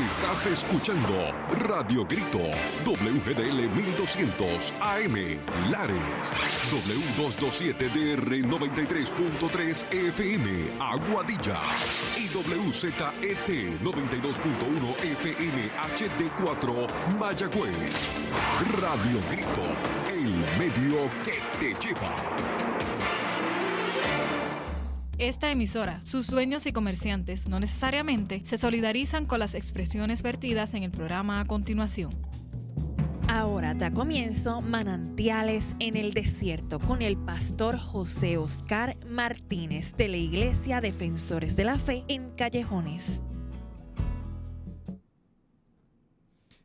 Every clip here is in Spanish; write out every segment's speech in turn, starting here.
Estás escuchando Radio Grito, WGDL 1200 AM, Lares, W227DR 93.3 FM, Aguadilla, y WZET 92.1 FM HD4, Mayagüez. Radio Grito, el medio que te lleva. Esta emisora, sus dueños y comerciantes no necesariamente se solidarizan con las expresiones vertidas en el programa a continuación. Ahora da comienzo Manantiales en el Desierto con el pastor José Oscar Martínez de la Iglesia Defensores de la Fe en Callejones.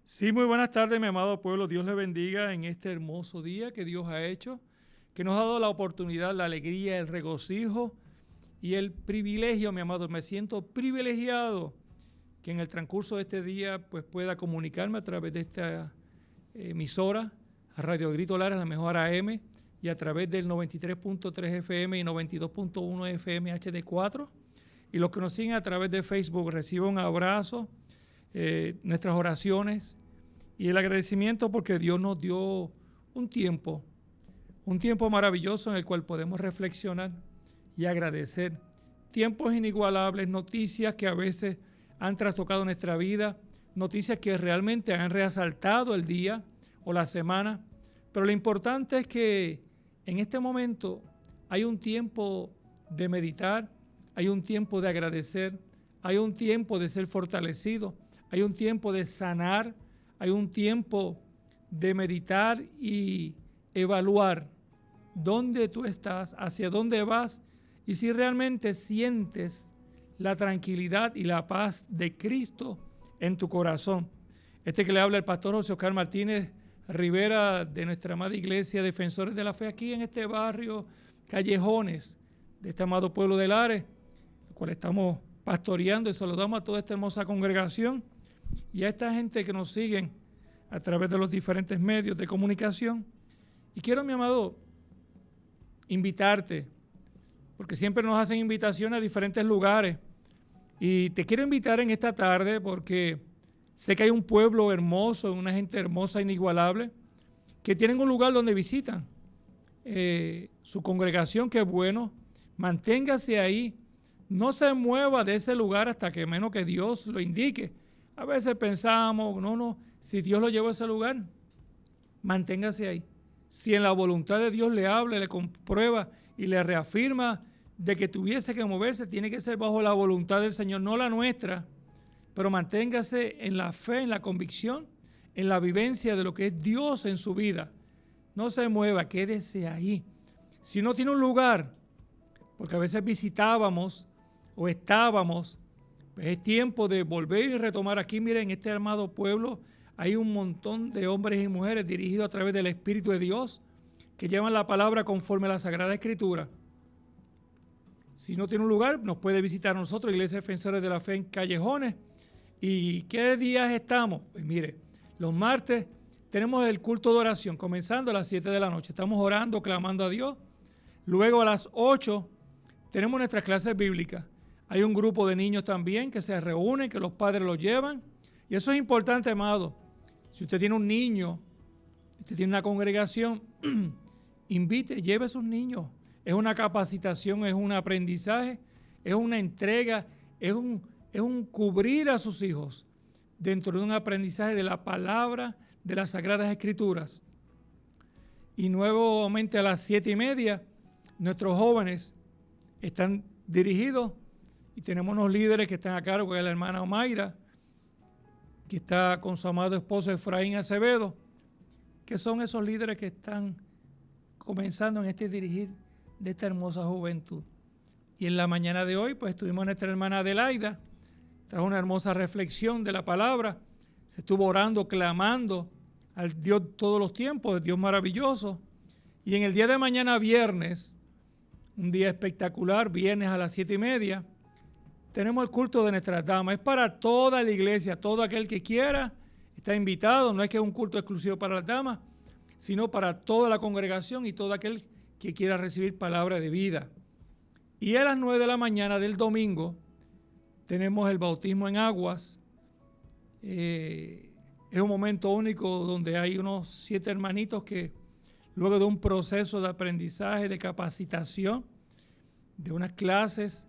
Sí, muy buenas tardes, mi amado pueblo. Dios le bendiga en este hermoso día que Dios ha hecho, que nos ha dado la oportunidad, la alegría, el regocijo y el privilegio, mi amado. Me siento privilegiado que en el transcurso de este día pues pueda comunicarme a través de esta emisora, a Radio Grito Lares, la mejor AM, y a través del 93.3 FM y 92.1 FM HD4. Y los que nos siguen a través de Facebook, recibo un abrazo, nuestras oraciones y el agradecimiento porque Dios nos dio un tiempo maravilloso en el cual podemos reflexionar y agradecer. Tiempos inigualables, noticias que a veces han trastocado nuestra vida, noticias que realmente han resaltado el día o la semana, pero lo importante es que en este momento hay un tiempo de meditar, hay un tiempo de agradecer, hay un tiempo de ser fortalecido, hay un tiempo de sanar, hay un tiempo de meditar y evaluar dónde tú estás, hacia dónde vas, y si realmente sientes la tranquilidad y la paz de Cristo en tu corazón. Este que le habla el pastor José Oscar Martínez Rivera de nuestra amada Iglesia Defensores de la Fe aquí en este barrio Callejones de este amado pueblo de Lares, el cual estamos pastoreando, y saludamos a toda esta hermosa congregación y a esta gente que nos siguen a través de los diferentes medios de comunicación. Y quiero, mi amado, invitarte, porque siempre nos hacen invitaciones a diferentes lugares. Y te quiero invitar en esta tarde porque sé que hay un pueblo hermoso, una gente hermosa, inigualable, que tienen un lugar donde visitan su congregación, que es bueno. Manténgase ahí, no se mueva de ese lugar hasta que menos que Dios lo indique. A veces pensamos, no, si Dios lo lleva a ese lugar, manténgase ahí. Si en la voluntad de Dios le habla, le comprueba y le reafirma de que tuviese que moverse, tiene que ser bajo la voluntad del Señor, no la nuestra, pero manténgase en la fe, en la convicción, en la vivencia de lo que es Dios en su vida. No se mueva, quédese ahí. Si no tiene un lugar, porque a veces visitábamos o estábamos, pues es tiempo de volver y retomar aquí. Miren, en este amado pueblo hay un montón de hombres y mujeres dirigidos a través del Espíritu de Dios que llevan la palabra conforme a la Sagrada Escritura. Si no tiene un lugar, nos puede visitar a nosotros, Iglesia Defensores de la Fe en Callejones. ¿Y qué días estamos? Pues mire, los martes tenemos el culto de oración, comenzando a las 7 de la noche. Estamos orando, clamando a Dios. Luego a las 8 tenemos nuestras clases bíblicas. Hay un grupo de niños también que se reúnen, que los padres los llevan. Y eso es importante, amado. Si usted tiene un niño, usted tiene una congregación, invite, lleve a sus niños. Es una capacitación, es un aprendizaje, es una entrega, es un cubrir a sus hijos dentro de un aprendizaje de la palabra de las Sagradas Escrituras. Y nuevamente a las 7:30, nuestros jóvenes están dirigidos y tenemos unos líderes que están a cargo, de la hermana Omaira, que está con su amado esposo Efraín Acevedo, que son esos líderes que están comenzando en este dirigir de esta hermosa juventud. Y en la mañana de hoy, pues estuvimos nuestra hermana Adelaida, trajo una hermosa reflexión de la palabra, se estuvo orando, clamando al Dios todos los tiempos, el Dios maravilloso. Y en el día de mañana, viernes, un día espectacular, viernes a las 7:30, tenemos el culto de nuestras damas. Es para toda la iglesia, todo aquel que quiera está invitado. No es que es un culto exclusivo para las damas, sino para toda la congregación y todo aquel que quiera recibir palabra de vida. Y a las 9 de la mañana del domingo tenemos el bautismo en aguas Es un momento único donde hay unos 7 hermanitos que luego de un proceso de aprendizaje, de capacitación, de unas clases,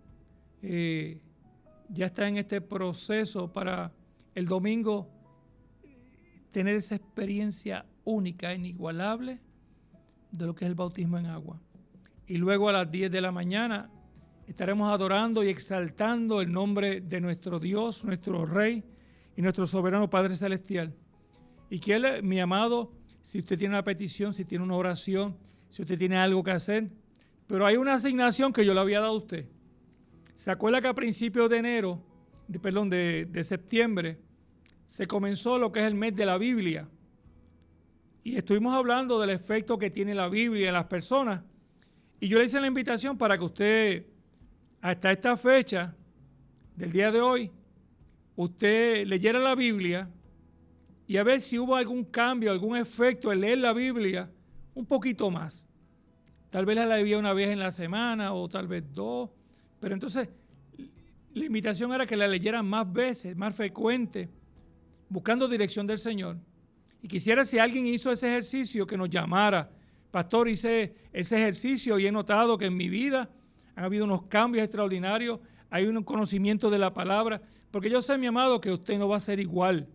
ya están en este proceso para el domingo tener esa experiencia única, inigualable de lo que es el bautismo en agua. Y luego a las 10 de la mañana estaremos adorando y exaltando el nombre de nuestro Dios, nuestro Rey y nuestro soberano Padre Celestial. Y que Él, mi amado, si usted tiene una petición, si tiene una oración, si usted tiene algo que hacer, pero hay una asignación que yo le había dado a usted. ¿Se acuerda que a principios de septiembre, se comenzó lo que es el mes de la Biblia? Y estuvimos hablando del efecto que tiene la Biblia en las personas. Y yo le hice la invitación para que usted, hasta esta fecha del día de hoy, usted leyera la Biblia y a ver si hubo algún cambio, algún efecto en leer la Biblia un poquito más. Tal vez la leía una vez en la semana o tal vez 2, pero entonces la invitación era que la leyeran más veces, más frecuente, buscando dirección del Señor. Y quisiera, si alguien hizo ese ejercicio, que nos llamara. Pastor, hice ese ejercicio y he notado que en mi vida han habido unos cambios extraordinarios, hay un conocimiento de la palabra, porque yo sé, mi amado, que usted no va a ser igual.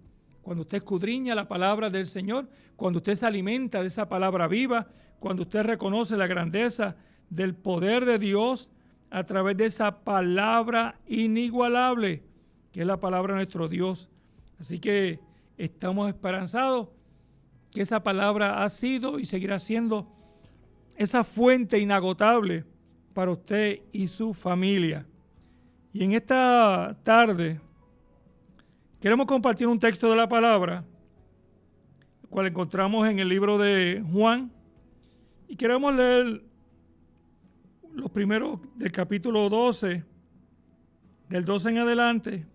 Cuando usted escudriña la palabra del Señor, cuando usted se alimenta de esa palabra viva, cuando usted reconoce la grandeza del poder de Dios a través de esa palabra inigualable, que es la palabra de nuestro Dios. Así que estamos esperanzados que esa palabra ha sido y seguirá siendo esa fuente inagotable para usted y su familia. Y en esta tarde queremos compartir un texto de la palabra, el cual encontramos en el libro de Juan, y queremos leer los primeros del capítulo 12, del 12 en adelante,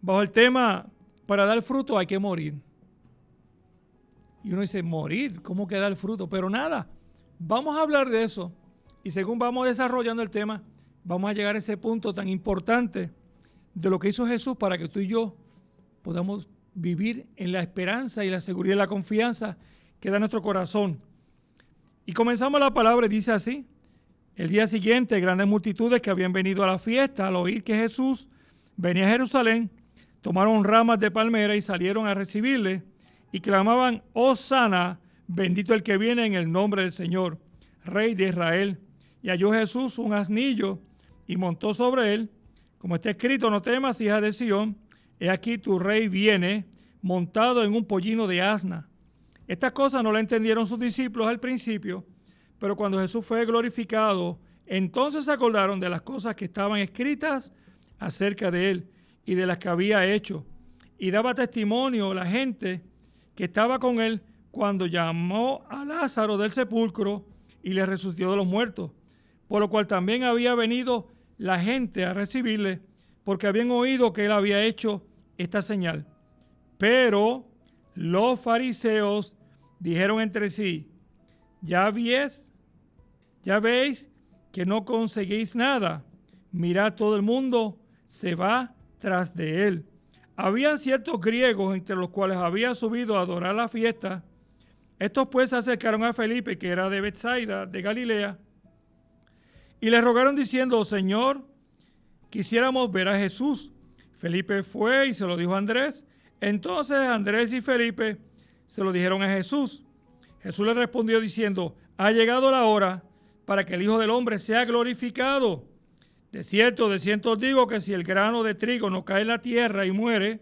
bajo el tema: para dar fruto hay que morir. Y uno dice, ¿morir? ¿Cómo que dar fruto? Pero nada, vamos a hablar de eso. Y según vamos desarrollando el tema, vamos a llegar a ese punto tan importante de lo que hizo Jesús para que tú y yo podamos vivir en la esperanza y la seguridad y la confianza que da nuestro corazón. Y comenzamos la palabra y dice así: el día siguiente, grandes multitudes que habían venido a la fiesta, al oír que Jesús venía a Jerusalén, tomaron ramas de palmera y salieron a recibirle y clamaban: Hosana, bendito el que viene en el nombre del Señor, Rey de Israel. Y halló Jesús un asnillo y montó sobre él, como está escrito: no temas, hija de Sión, he aquí tu rey viene montado en un pollino de asna. Estas cosas no la entendieron sus discípulos al principio, pero cuando Jesús fue glorificado, entonces se acordaron de las cosas que estaban escritas acerca de él y de las que había hecho. Y daba testimonio la gente que estaba con él cuando llamó a Lázaro del sepulcro y le resucitó de los muertos, por lo cual también había venido la gente a recibirle, porque habían oído que él había hecho esta señal. Pero los fariseos dijeron entre sí: ¿Ya veis que no conseguís nada? Mirad, todo el mundo se va tras de él. Habían ciertos griegos entre los cuales había subido a adorar la fiesta. Estos pues se acercaron a Felipe, que era de Betsaida, de Galilea, y le rogaron diciendo: Señor, quisiéramos ver a Jesús. Felipe fue y se lo dijo a Andrés. Entonces Andrés y Felipe se lo dijeron a Jesús. Jesús le respondió diciendo: ha llegado la hora para que el Hijo del Hombre sea glorificado. De cierto os digo que si el grano de trigo no cae en la tierra y muere,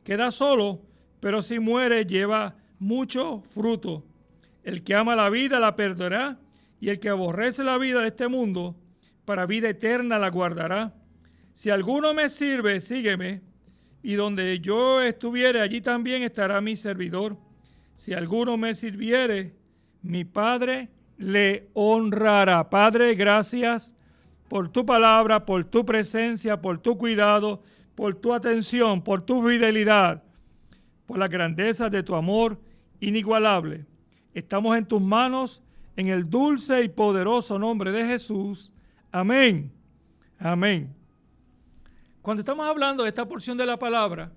queda solo, pero si muere lleva mucho fruto. El que ama la vida la perderá, y el que aborrece la vida de este mundo, para vida eterna la guardará. Si alguno me sirve, sígueme, y donde yo estuviere, allí también estará mi servidor. Si alguno me sirviere, mi Padre le honrará. Padre, gracias por tu palabra, por tu presencia, por tu cuidado, por tu atención, por tu fidelidad, por la grandeza de tu amor inigualable. Estamos en tus manos, en el dulce y poderoso nombre de Jesús. Amén. Amén. Cuando estamos hablando de esta porción de la palabra,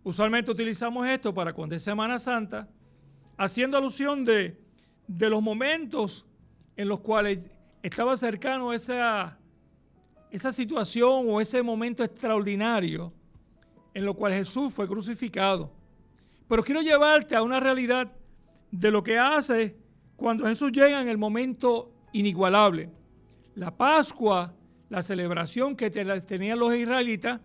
Usualmente utilizamos esto para cuando es Semana Santa, haciendo alusión de los momentos en los cuales estaba cercano esa situación o ese momento extraordinario en lo cual Jesús fue crucificado. Pero quiero llevarte a una realidad de lo que hace cuando Jesús llega en el momento inigualable. La Pascua, la celebración que tenían los israelitas,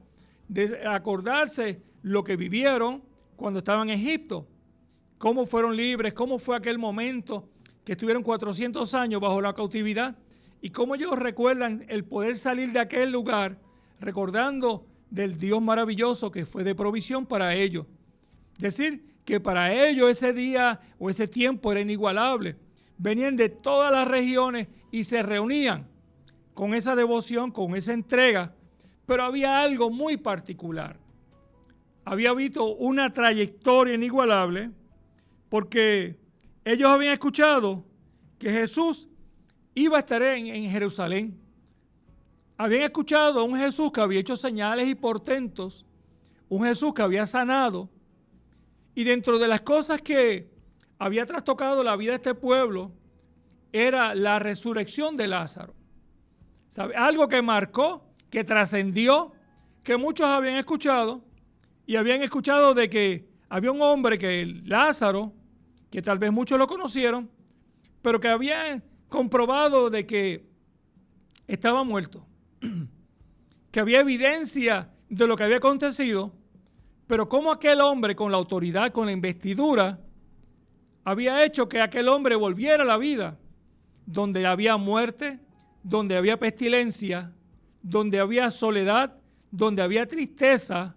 de acordarse lo que vivieron cuando estaban en Egipto, cómo fueron libres, cómo fue aquel momento que estuvieron 400 años bajo la cautividad y cómo ellos recuerdan el poder salir de aquel lugar recordando del Dios maravilloso que fue de provisión para ellos. Es decir, que para ellos ese día o ese tiempo era inigualable. Venían de todas las regiones y se reunían con esa devoción, con esa entrega, pero había algo muy particular. Había visto una trayectoria inigualable porque ellos habían escuchado que Jesús iba a estar en Jerusalén. Habían escuchado a un Jesús que había hecho señales y portentos, un Jesús que había sanado. Y dentro de las cosas que había trastocado la vida de este pueblo era la resurrección de Lázaro. ¿Sabe? Algo que marcó, que trascendió, que muchos habían escuchado y habían escuchado de que había un hombre que Lázaro, que tal vez muchos lo conocieron, pero que habían comprobado de que estaba muerto, que había evidencia de lo que había acontecido, pero cómo aquel hombre con la autoridad, con la investidura, había hecho que aquel hombre volviera a la vida, donde había muerte, donde había pestilencia, donde había soledad, donde había tristeza,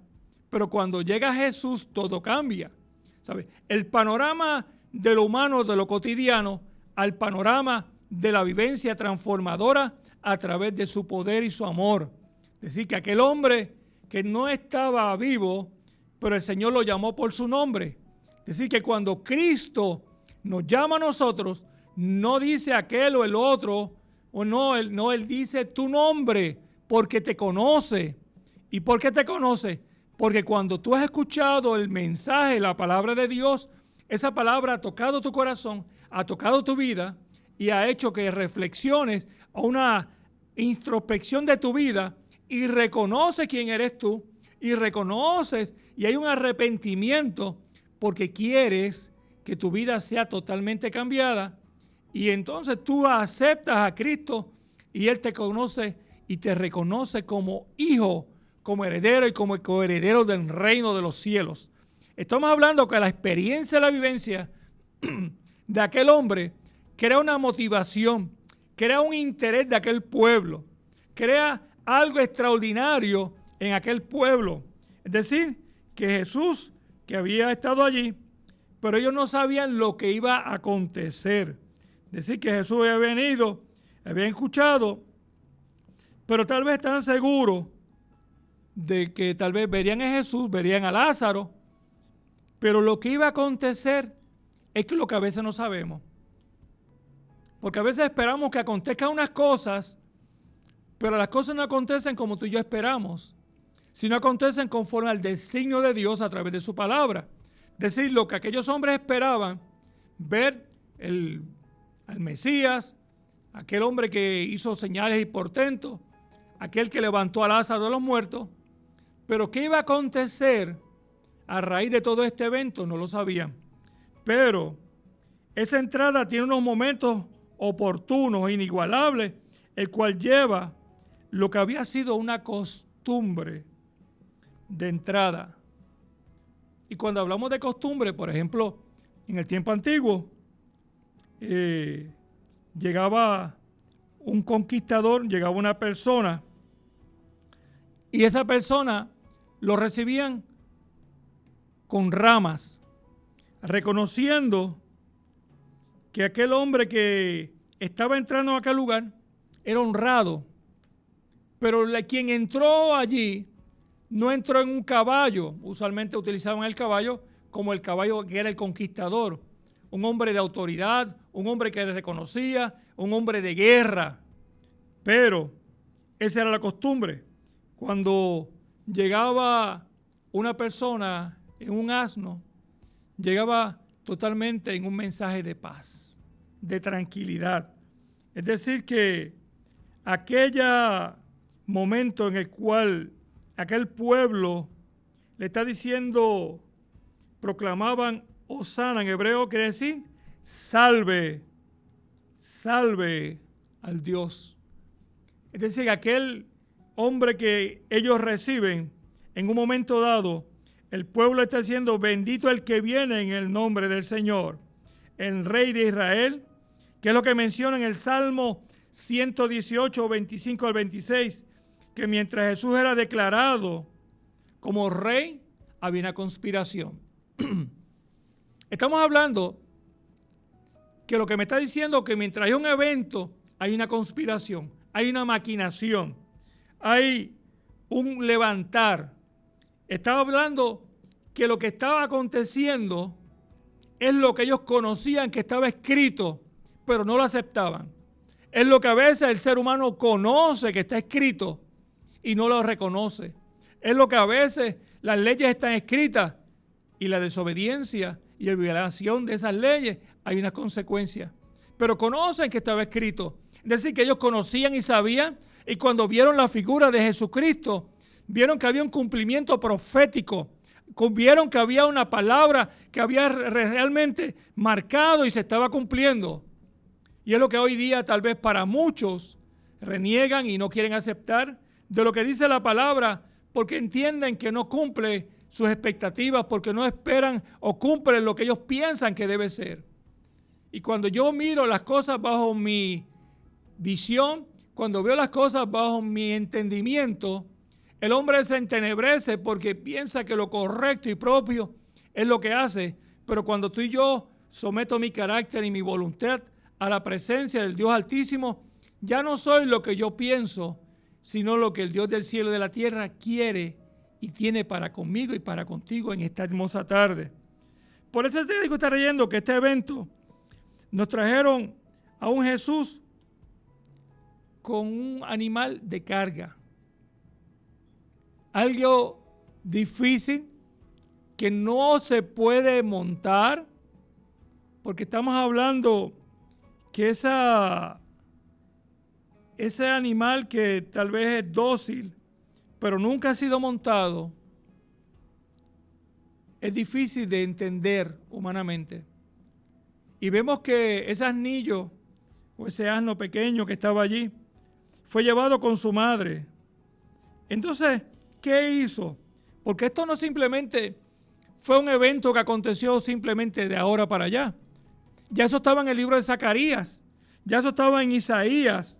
pero cuando llega Jesús todo cambia. ¿Sabe? El panorama de lo humano, de lo cotidiano, al panorama de la vivencia transformadora a través de su poder y su amor. Es decir, que aquel hombre que no estaba vivo, pero el Señor lo llamó por su nombre. Es decir, que cuando Cristo nos llama a nosotros, no dice aquel o el otro, o no, él dice tu nombre, porque te conoce. ¿Y por qué te conoce? Porque cuando tú has escuchado el mensaje, la palabra de Dios, esa palabra ha tocado tu corazón, ha tocado tu vida y ha hecho que reflexiones a una introspección de tu vida y reconoces quién eres tú y reconoces y hay un arrepentimiento porque quieres que tu vida sea totalmente cambiada y entonces tú aceptas a Cristo y Él te conoce y te reconoce como hijo, como heredero y como coheredero del reino de los cielos. Estamos hablando que la experiencia, la vivencia de aquel hombre crea una motivación, crea un interés de aquel pueblo, crea algo extraordinario en aquel pueblo. Es decir, que Jesús, que había estado allí, pero ellos no sabían lo que iba a acontecer. Es decir, que Jesús había venido, había escuchado, pero tal vez estaban seguros de que tal vez verían a Jesús, verían a Lázaro, pero lo que iba a acontecer es que lo que a veces no sabemos. Porque a veces esperamos que acontezcan unas cosas, pero las cosas no acontecen como tú y yo esperamos, sino acontecen conforme al designio de Dios a través de su palabra. Es decir, lo que aquellos hombres esperaban, ver al Mesías, aquel hombre que hizo señales y portentos, aquel que levantó a Lázaro de los muertos, pero qué iba a acontecer a raíz de todo este evento no lo sabían. Pero esa entrada tiene unos momentos oportunos, inigualables, el cual lleva lo que había sido una costumbre de entrada. Y cuando hablamos de costumbre, por ejemplo, en el tiempo antiguo, llegaba un conquistador, llegaba una persona, y esa persona lo recibían con ramas, reconociendo que aquel hombre que estaba entrando a aquel lugar era honrado, pero quien entró allí no entró en un caballo. Usualmente utilizaban el caballo como el caballo que era el conquistador, un hombre de autoridad, un hombre que le reconocía, un hombre de guerra. Pero esa era la costumbre. Cuando llegaba una persona en un asno, llegaba totalmente en un mensaje de paz, de tranquilidad. Es decir, que aquel momento en el cual aquel pueblo le está diciendo, proclamaban Hosana, en hebreo quiere decir salve, salve al Dios. Es decir, aquel hombre que ellos reciben en un momento dado, el pueblo está diciendo, bendito el que viene en el nombre del Señor, el Rey de Israel, que es lo que menciona en el Salmo 118, 25 al 26, que mientras Jesús era declarado como rey, había una conspiración. Estamos hablando que lo que me está diciendo que mientras hay un evento, hay una conspiración, hay una maquinación, hay un levantar. Estaba hablando que lo que estaba aconteciendo es lo que ellos conocían que estaba escrito, pero no lo aceptaban. Es lo que a veces el ser humano conoce que está escrito y no lo reconoce. Es lo que a veces las leyes están escritas y la desobediencia y la violación de esas leyes hay unas consecuencias. Pero conocen que estaba escrito. Es decir, que ellos conocían y sabían, y cuando vieron la figura de Jesucristo, vieron que había un cumplimiento profético, vieron que había una palabra que había realmente marcado y se estaba cumpliendo. Y es lo que hoy día tal vez para muchos reniegan y no quieren aceptar de lo que dice la palabra porque entienden que no cumple sus expectativas, porque no esperan o cumplen lo que ellos piensan que debe ser. Y cuando yo miro las cosas bajo mi visión, cuando veo las cosas bajo mi entendimiento, el hombre se entenebrece porque piensa que lo correcto y propio es lo que hace, pero cuando tú y yo someto mi carácter y mi voluntad a la presencia del Dios Altísimo, ya no soy lo que yo pienso, sino lo que el Dios del cielo y de la tierra quiere y tiene para conmigo y para contigo en esta hermosa tarde. Por eso te digo, está leyendo que este evento nos trajeron a un Jesús con un animal de carga. Algo difícil que no se puede montar, porque estamos hablando que ese animal que tal vez es dócil, pero nunca ha sido montado, es difícil de entender humanamente. Y vemos que ese asnillo o ese asno pequeño que estaba allí fue llevado con su madre. Entonces, ¿qué hizo? Porque esto no simplemente fue un evento que aconteció simplemente de ahora para allá. Ya eso estaba en el libro de Zacarías, ya eso estaba en Isaías,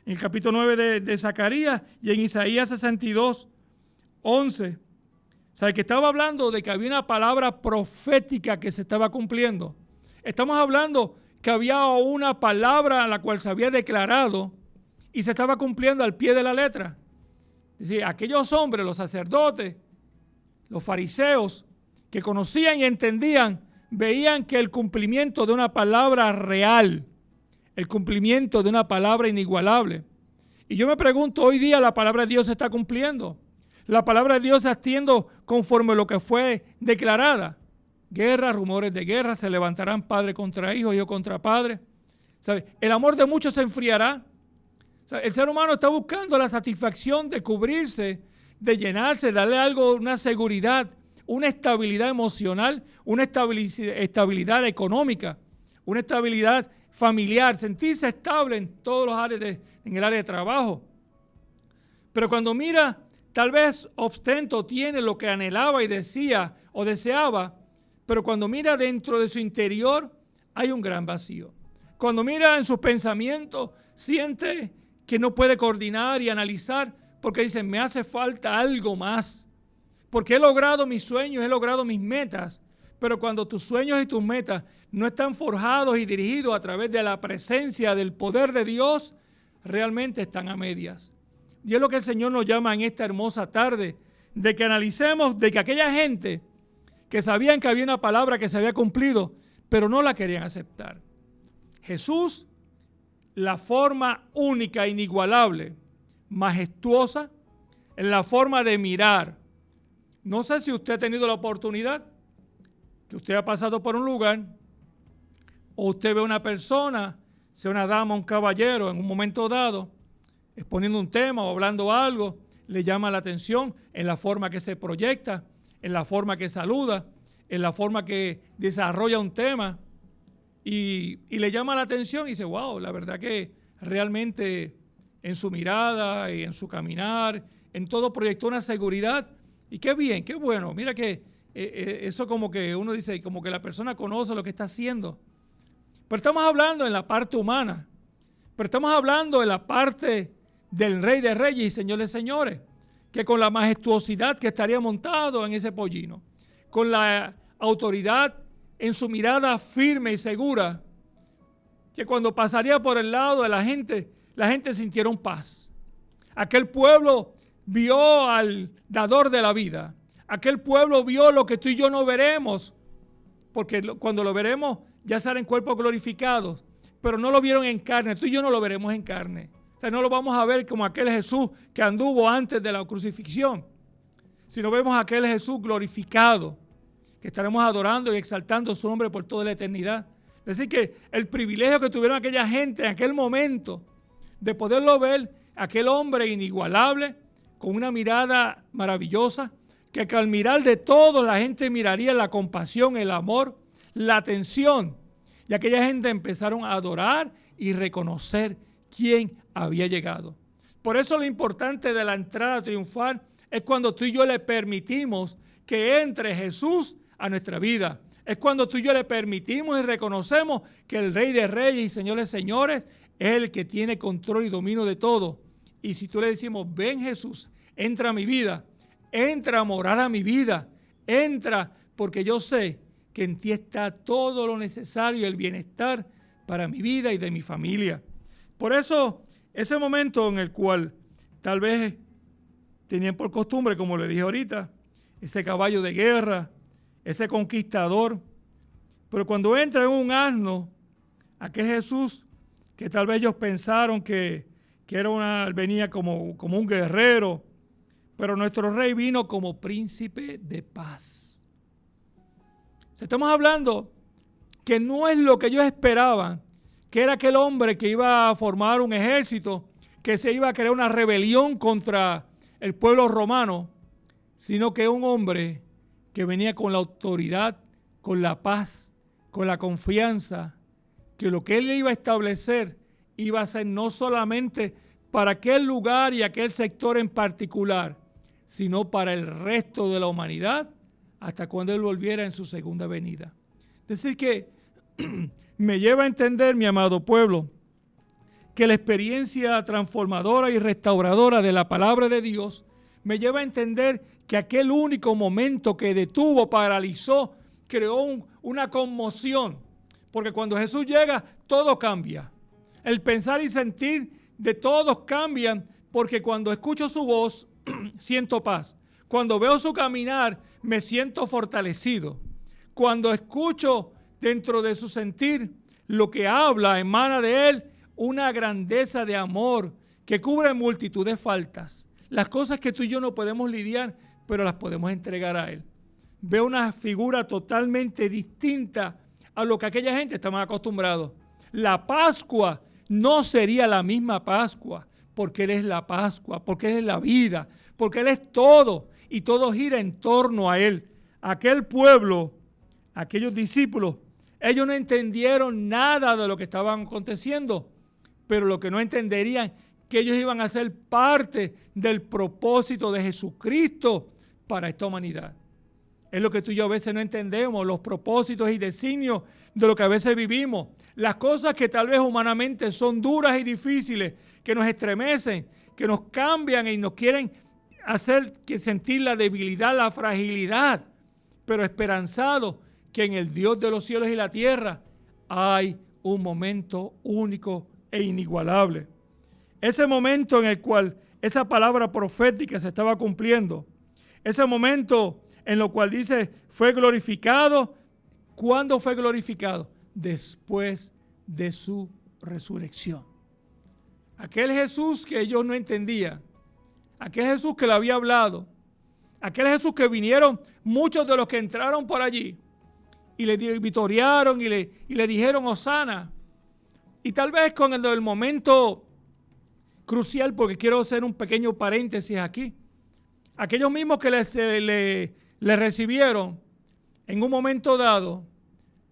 en el capítulo 9 de Zacarías y en Isaías 62, 11. O sea, que estaba hablando de que había una palabra profética que se estaba cumpliendo. Estamos hablando que había una palabra a la cual se había declarado y se estaba cumpliendo al pie de la letra. Es decir, aquellos hombres, los sacerdotes, los fariseos, que conocían y entendían, veían que el cumplimiento de una palabra real, el cumplimiento de una palabra inigualable. Y yo me pregunto, hoy día la palabra de Dios se está cumpliendo. La palabra de Dios se está haciendo conforme a lo que fue declarada. Guerra, rumores de guerra, se levantarán padre contra hijo, hijo contra padre. ¿Sabe? El amor de muchos se enfriará. ¿Sabe? El ser humano está buscando la satisfacción de cubrirse, de llenarse, darle algo, una seguridad, una estabilidad emocional, una estabilidad económica, una estabilidad familiar, sentirse estable en todos los áreas en el área de trabajo. Pero cuando mira, tal vez ostento tiene lo que anhelaba y decía o deseaba, pero cuando mira dentro de su interior hay un gran vacío. Cuando mira en sus pensamientos, siente que no puede coordinar y analizar porque dice, me hace falta algo más. Porque he logrado mis sueños, he logrado mis metas, pero cuando tus sueños y tus metas no están forjados y dirigidos a través de la presencia del poder de Dios, realmente están a medias. Y es lo que el Señor nos llama en esta hermosa tarde, de que analicemos de que aquella gente que sabían que había una palabra que se había cumplido, pero no la querían aceptar. Jesús, la forma única, inigualable, majestuosa, en la forma de mirar, No sé si usted ha tenido la oportunidad, que usted ha pasado por un lugar, o usted ve a una persona, sea una dama o un caballero, en un momento dado, exponiendo un tema o hablando algo, le llama la atención en la forma que se proyecta, en la forma que saluda, en la forma que desarrolla un tema, y le llama la atención y dice, wow, la verdad que realmente en su mirada y en su caminar, en todo proyectó una seguridad. Y qué bien, qué bueno. Mira que eso como que uno dice, como que la persona conoce lo que está haciendo. Pero estamos hablando en la parte humana. Pero estamos hablando en la parte del Rey de Reyes y Señor de Señores, que con la majestuosidad que estaría montado en ese pollino, con la autoridad en su mirada firme y segura, que cuando pasaría por el lado de la gente sintieron paz. Aquel pueblo vio al dador de la vida. Aquel pueblo vio lo que tú y yo no veremos, porque cuando lo veremos ya será en cuerpos glorificados, pero no lo vieron en carne. Tú y yo no lo veremos en carne. O sea, no lo vamos a ver como aquel Jesús que anduvo antes de la crucifixión, sino vemos a aquel Jesús glorificado, que estaremos adorando y exaltando su nombre por toda la eternidad. Es decir, que el privilegio que tuvieron aquella gente en aquel momento de poderlo ver, aquel hombre inigualable, con una mirada maravillosa, que al mirar de todo la gente miraría la compasión, el amor, la atención. Y aquella gente empezaron a adorar y reconocer quién había llegado. Por eso lo importante de la entrada triunfal es cuando tú y yo le permitimos que entre Jesús a nuestra vida. Es cuando tú y yo le permitimos y reconocemos que el Rey de Reyes y Señor de Señores es el que tiene control y dominio de todo. Y si tú le decimos, ven Jesús, entra a mi vida, entra a morar a mi vida, entra porque yo sé que en ti está todo lo necesario y el bienestar para mi vida y de mi familia. Por eso, ese momento en el cual tal vez tenían por costumbre, como le dije ahorita, ese caballo de guerra, ese conquistador, pero cuando entra en un asno, aquel Jesús que tal vez ellos pensaron que venía como un guerrero, pero nuestro rey vino como príncipe de paz. Estamos hablando que no es lo que ellos esperaban, que era aquel hombre que iba a formar un ejército, que se iba a crear una rebelión contra el pueblo romano, sino que un hombre que venía con la autoridad, con la paz, con la confianza, que lo que él iba a establecer iba a ser no solamente para aquel lugar y aquel sector en particular, sino para el resto de la humanidad, hasta cuando él volviera en su segunda venida. Es decir que me lleva a entender, mi amado pueblo, que la experiencia transformadora y restauradora de la palabra de Dios me lleva a entender que aquel único momento que detuvo, paralizó, creó una conmoción. Porque cuando Jesús llega, todo cambia. El pensar y sentir de todos cambian, porque cuando escucho su voz, siento paz. Cuando veo su caminar, me siento fortalecido. Cuando escucho dentro de su sentir lo que habla, emana de él una grandeza de amor que cubre multitud de faltas. Las cosas que tú y yo no podemos lidiar, pero las podemos entregar a él. Veo una figura totalmente distinta a lo que aquella gente estaba acostumbrada. La Pascua no sería la misma Pascua, porque él es la Pascua, porque él es la vida, porque él es todo, y todo gira en torno a él. Aquel pueblo, aquellos discípulos, ellos no entendieron nada de lo que estaban aconteciendo, pero lo que no entenderían, que ellos iban a ser parte del propósito de Jesucristo para esta humanidad. Es lo que tú y yo a veces no entendemos, los propósitos y designios de lo que a veces vivimos. Las cosas que tal vez humanamente son duras y difíciles, que nos estremecen, que nos cambian y nos quieren hacer que sentir la debilidad, la fragilidad, pero esperanzados que en el Dios de los cielos y la tierra hay un momento único e inigualable. Ese momento en el cual esa palabra profética se estaba cumpliendo, ese momento en lo cual dice, fue glorificado. ¿Cuándo fue glorificado? Después de su resurrección. Aquel Jesús que ellos no entendían, aquel Jesús que le había hablado, Aquel Jesús que vinieron muchos de los que entraron por allí y le vitorearon y le dijeron Hosana. Y tal vez con el momento crucial, porque quiero hacer un pequeño paréntesis aquí. Aquellos mismos que le recibieron en un momento dado,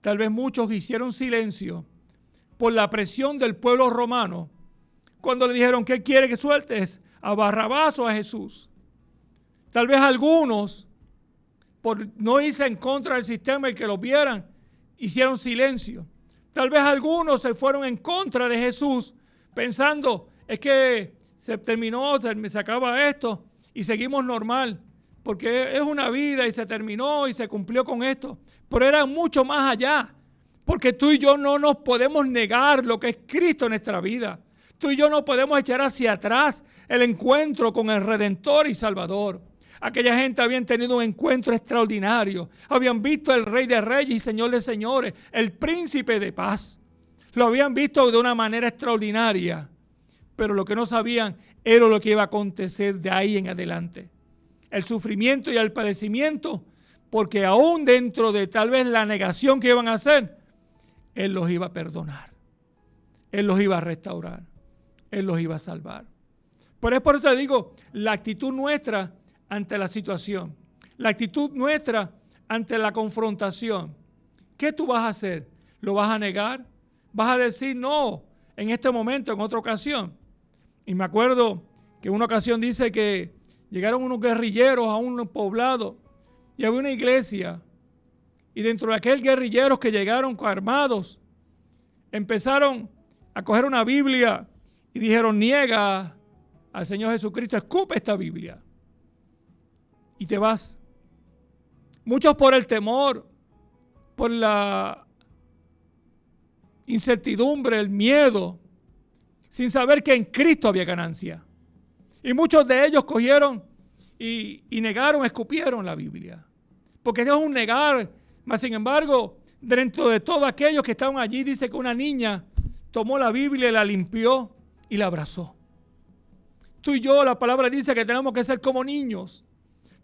tal vez muchos hicieron silencio por la presión del pueblo romano cuando le dijeron que él quiere que sueltes a Barrabás o a Jesús. Tal vez algunos, por no irse en contra del sistema y que los vieran, hicieron silencio. Tal vez algunos se fueron en contra de Jesús pensando, es que se terminó, se acaba esto y seguimos normal, porque es una vida y se terminó y se cumplió con esto. Pero era mucho más allá, porque tú y yo no nos podemos negar lo que es Cristo en nuestra vida. Tú y yo no podemos echar hacia atrás el encuentro con el Redentor y Salvador. Aquella gente habían tenido un encuentro extraordinario. Habían visto al Rey de Reyes y Señor de Señores, el Príncipe de Paz. Lo habían visto de una manera extraordinaria. Pero lo que no sabían era lo que iba a acontecer de ahí en adelante. El sufrimiento y el padecimiento, porque aún dentro de tal vez la negación que iban a hacer, Él los iba a perdonar. Él los iba a restaurar. Él los iba a salvar. Por eso te digo, la actitud nuestra ante la situación, la actitud nuestra ante la confrontación, ¿qué tú vas a hacer? ¿Lo vas a negar? ¿Vas a decir no en este momento, en otra ocasión? Y me acuerdo que en una ocasión dice que llegaron unos guerrilleros a un poblado y había una iglesia, y dentro de aquellos guerrilleros que llegaron armados, empezaron a coger una Biblia y dijeron, niega al Señor Jesucristo, escupe esta Biblia y te vas. Muchos por el temor, por la incertidumbre, el miedo, sin saber que en Cristo había ganancia. Y muchos de ellos cogieron y negaron, escupieron la Biblia. Porque eso es un negar. Mas sin embargo, dentro de todos aquellos que estaban allí, dice que una niña tomó la Biblia y la limpió y la abrazó. Tú y yo, la palabra dice que tenemos que ser como niños,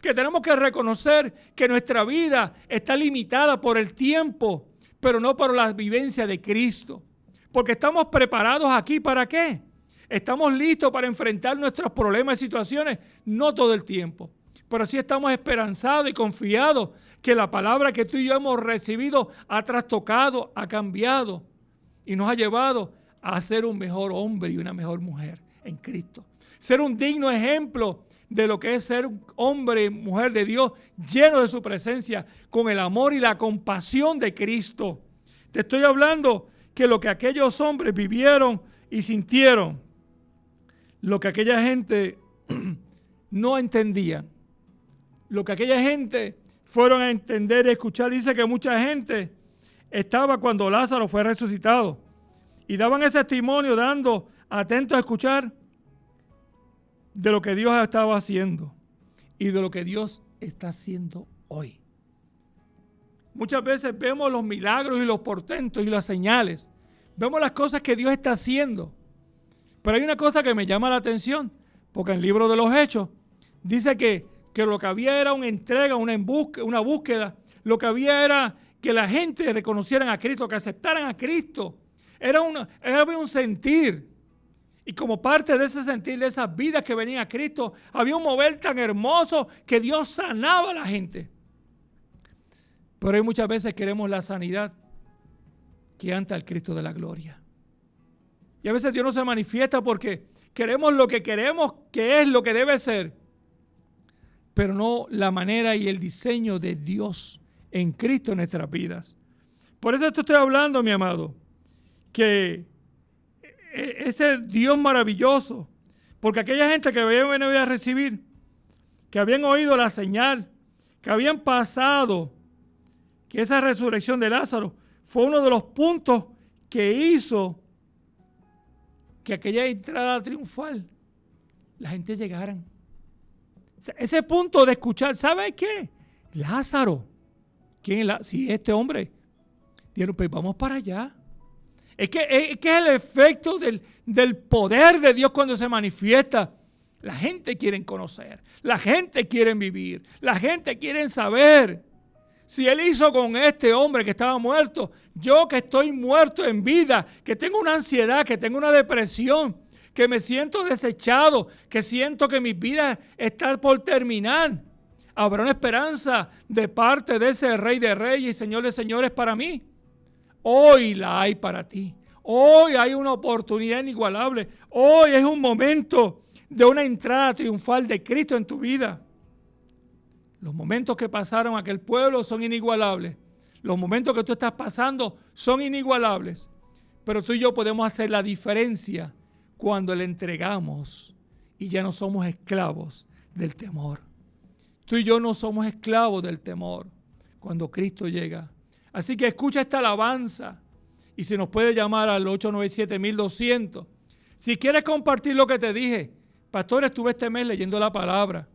que tenemos que reconocer que nuestra vida está limitada por el tiempo, pero no por la vivencia de Cristo. Porque estamos preparados aquí, ¿para qué? Estamos listos para enfrentar nuestros problemas y situaciones, no todo el tiempo. Pero sí estamos esperanzados y confiados que la palabra que tú y yo hemos recibido ha trastocado, ha cambiado y nos ha llevado a ser un mejor hombre y una mejor mujer en Cristo. Ser un digno ejemplo de lo que es ser un hombre y mujer de Dios, lleno de su presencia, con el amor y la compasión de Cristo. Te estoy hablando que lo que aquellos hombres vivieron y sintieron, lo que aquella gente no entendía, lo que aquella gente fueron a entender y escuchar. Dice que mucha gente estaba cuando Lázaro fue resucitado y daban ese testimonio, dando atentos a escuchar de lo que Dios estaba haciendo y de lo que Dios está haciendo hoy. Muchas veces vemos los milagros y los portentos y las señales. Vemos las cosas que Dios está haciendo. Pero hay una cosa que me llama la atención, porque en el libro de los Hechos dice que lo que había era una entrega, una búsqueda. Lo que había era que la gente reconocieran a Cristo, que aceptaran a Cristo. Era un sentir. Y como parte de ese sentir, de esas vidas que venían a Cristo, había un mover tan hermoso que Dios sanaba a la gente. Pero hay muchas veces queremos la sanidad que ante al Cristo de la gloria. Y a veces Dios no se manifiesta porque queremos lo que queremos, que es lo que debe ser, pero no la manera y el diseño de Dios en Cristo en nuestras vidas. Por eso te estoy hablando, mi amado, que ese Dios maravilloso, porque aquella gente que habían venido a recibir, que habían oído la señal, que habían pasado, que esa resurrección de Lázaro fue uno de los puntos que hizo que aquella entrada triunfal la gente llegaran. Ese punto de escuchar, ¿sabe qué? Lázaro. ¿Quién es sí, este hombre? Dijeron, pues vamos para allá. Es que es el efecto del poder de Dios cuando se manifiesta La gente quiere conocer, la gente quiere vivir, la gente quiere saber. Si Él hizo con este hombre que estaba muerto, yo que estoy muerto en vida, que tengo una ansiedad, que tengo una depresión, que me siento desechado, que siento que mi vida está por terminar, habrá una esperanza de parte de ese Rey de Reyes y Señor de Señores para mí. Hoy la hay para ti. Hoy hay una oportunidad inigualable. Hoy es un momento de una entrada triunfal de Cristo en tu vida. Los momentos que pasaron aquel pueblo son inigualables. Los momentos que tú estás pasando son inigualables. Pero tú y yo podemos hacer la diferencia cuando le entregamos y ya no somos esclavos del temor. Tú y yo no somos esclavos del temor cuando Cristo llega. Así que escucha esta alabanza y si nos puede llamar al 897-1200. Si quieres compartir lo que te dije, pastor, estuve este mes leyendo la palabra.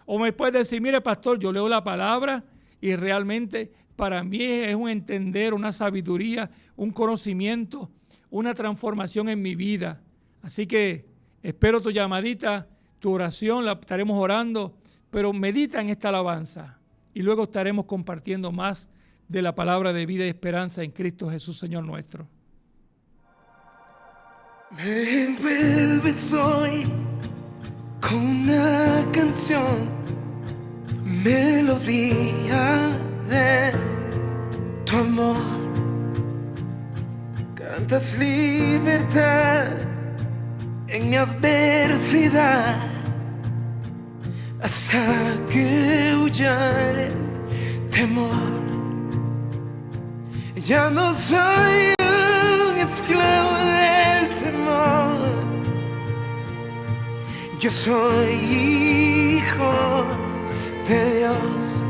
O me puedes decir, mire pastor, yo leo la palabra y realmente para mí es un entender, una sabiduría, un conocimiento, una transformación en mi vida. Así que espero tu llamadita, tu oración, la estaremos orando, pero medita en esta alabanza y luego estaremos compartiendo más de la palabra de vida y esperanza en Cristo Jesús, Señor nuestro. Me envuelves hoy con una canción, melodía de tu amor. Cantas libertad en mi adversidad hasta que huya el temor. Ya no soy un esclavo del temor. Yo soy hijo de Dios.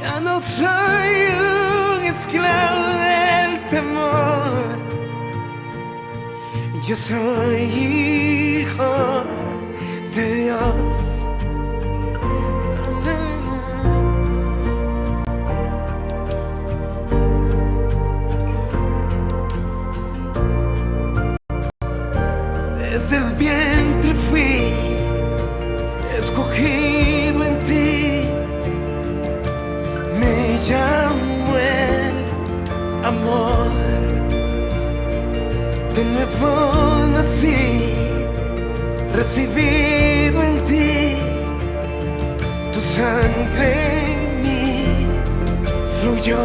Ya no soy un esclavo del temor. Yo soy hijo de Dios. Desde el vientre fui escogido en ti, me llamó el amor. De nuevo nací, recibido en ti, tu sangre en mí fluyó.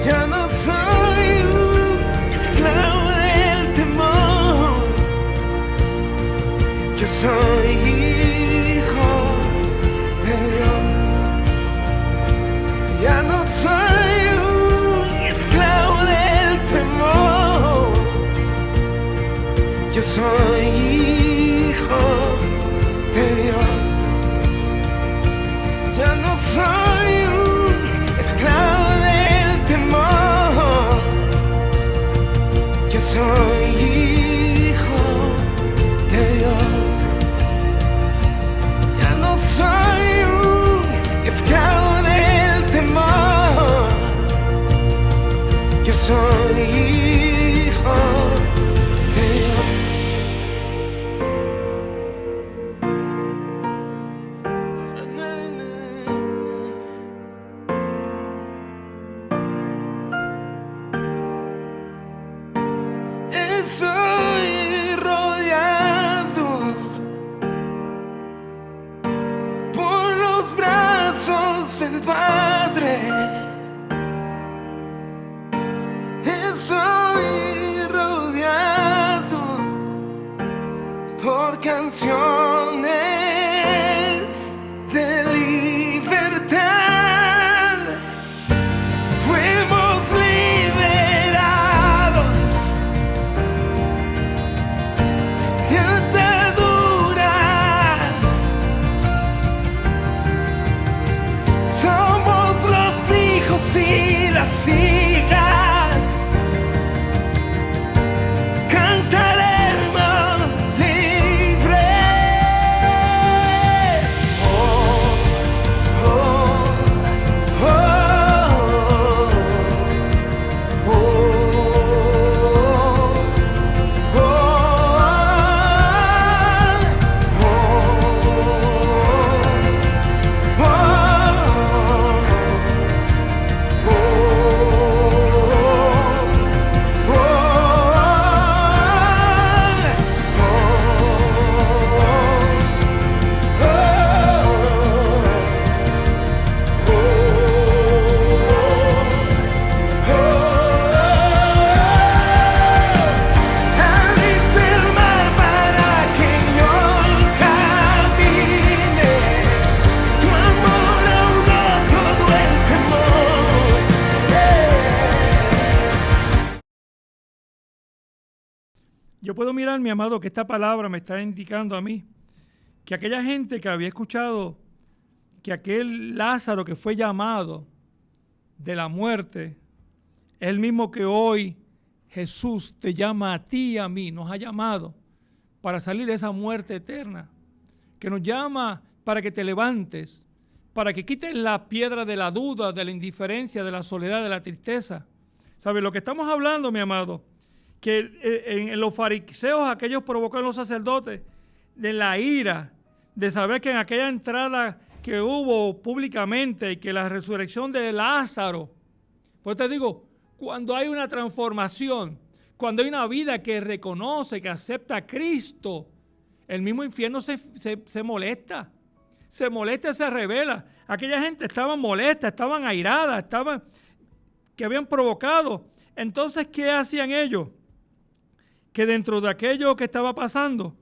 Ya no soy un esclavo del temor. Yo soy hijo de Dios. Ya no soy un esclavo del temor. Yo soy hijo de Dios. Ya no soy un esclavo del temor. Yo soy hijo de Dios. Ya no soy un esclavo del temor. Yo soy hijo de Dios. Estoy rodeado por los brazos del Padre. Estoy rodeado por canciones de libertad. Fuimos liberados de ataduras. Somos los hijos Yo puedo mirar, mi amado, que esta palabra me está indicando a mí que aquella gente que había escuchado que aquel Lázaro que fue llamado de la muerte es el mismo que hoy Jesús te llama a ti y a mí, nos ha llamado para salir de esa muerte eterna, que nos llama para que te levantes, para que quites la piedra de la duda, de la indiferencia, de la soledad, de la tristeza. ¿Sabes lo que estamos hablando, mi amado? Que en los fariseos, aquellos provocaron los sacerdotes de la ira, de saber que en aquella entrada que hubo públicamente y que la resurrección de Lázaro, pues te digo, cuando hay una transformación, cuando hay una vida que reconoce, que acepta a Cristo, el mismo infierno se molesta, se revela. Aquella gente estaba molesta, estaban airadas, que habían provocado. Entonces, ¿qué hacían ellos? Que dentro de aquello que estaba pasando,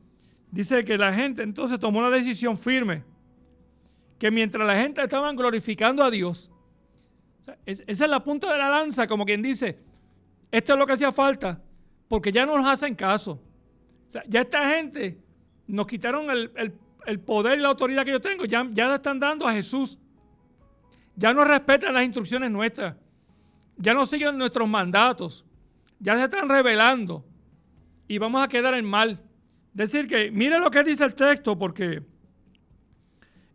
dice que la gente entonces tomó una decisión firme, que mientras la gente estaba glorificando a Dios, o sea, esa es la punta de la lanza, como quien dice, esto es lo que hacía falta, porque ya no nos hacen caso. O sea, ya esta gente nos quitaron el poder y la autoridad que yo tengo, ya le están dando a Jesús. Ya no respetan las instrucciones nuestras, ya no siguen nuestros mandatos, ya se están rebelando y vamos a quedar en mal. Decir que, mire lo que dice el texto, porque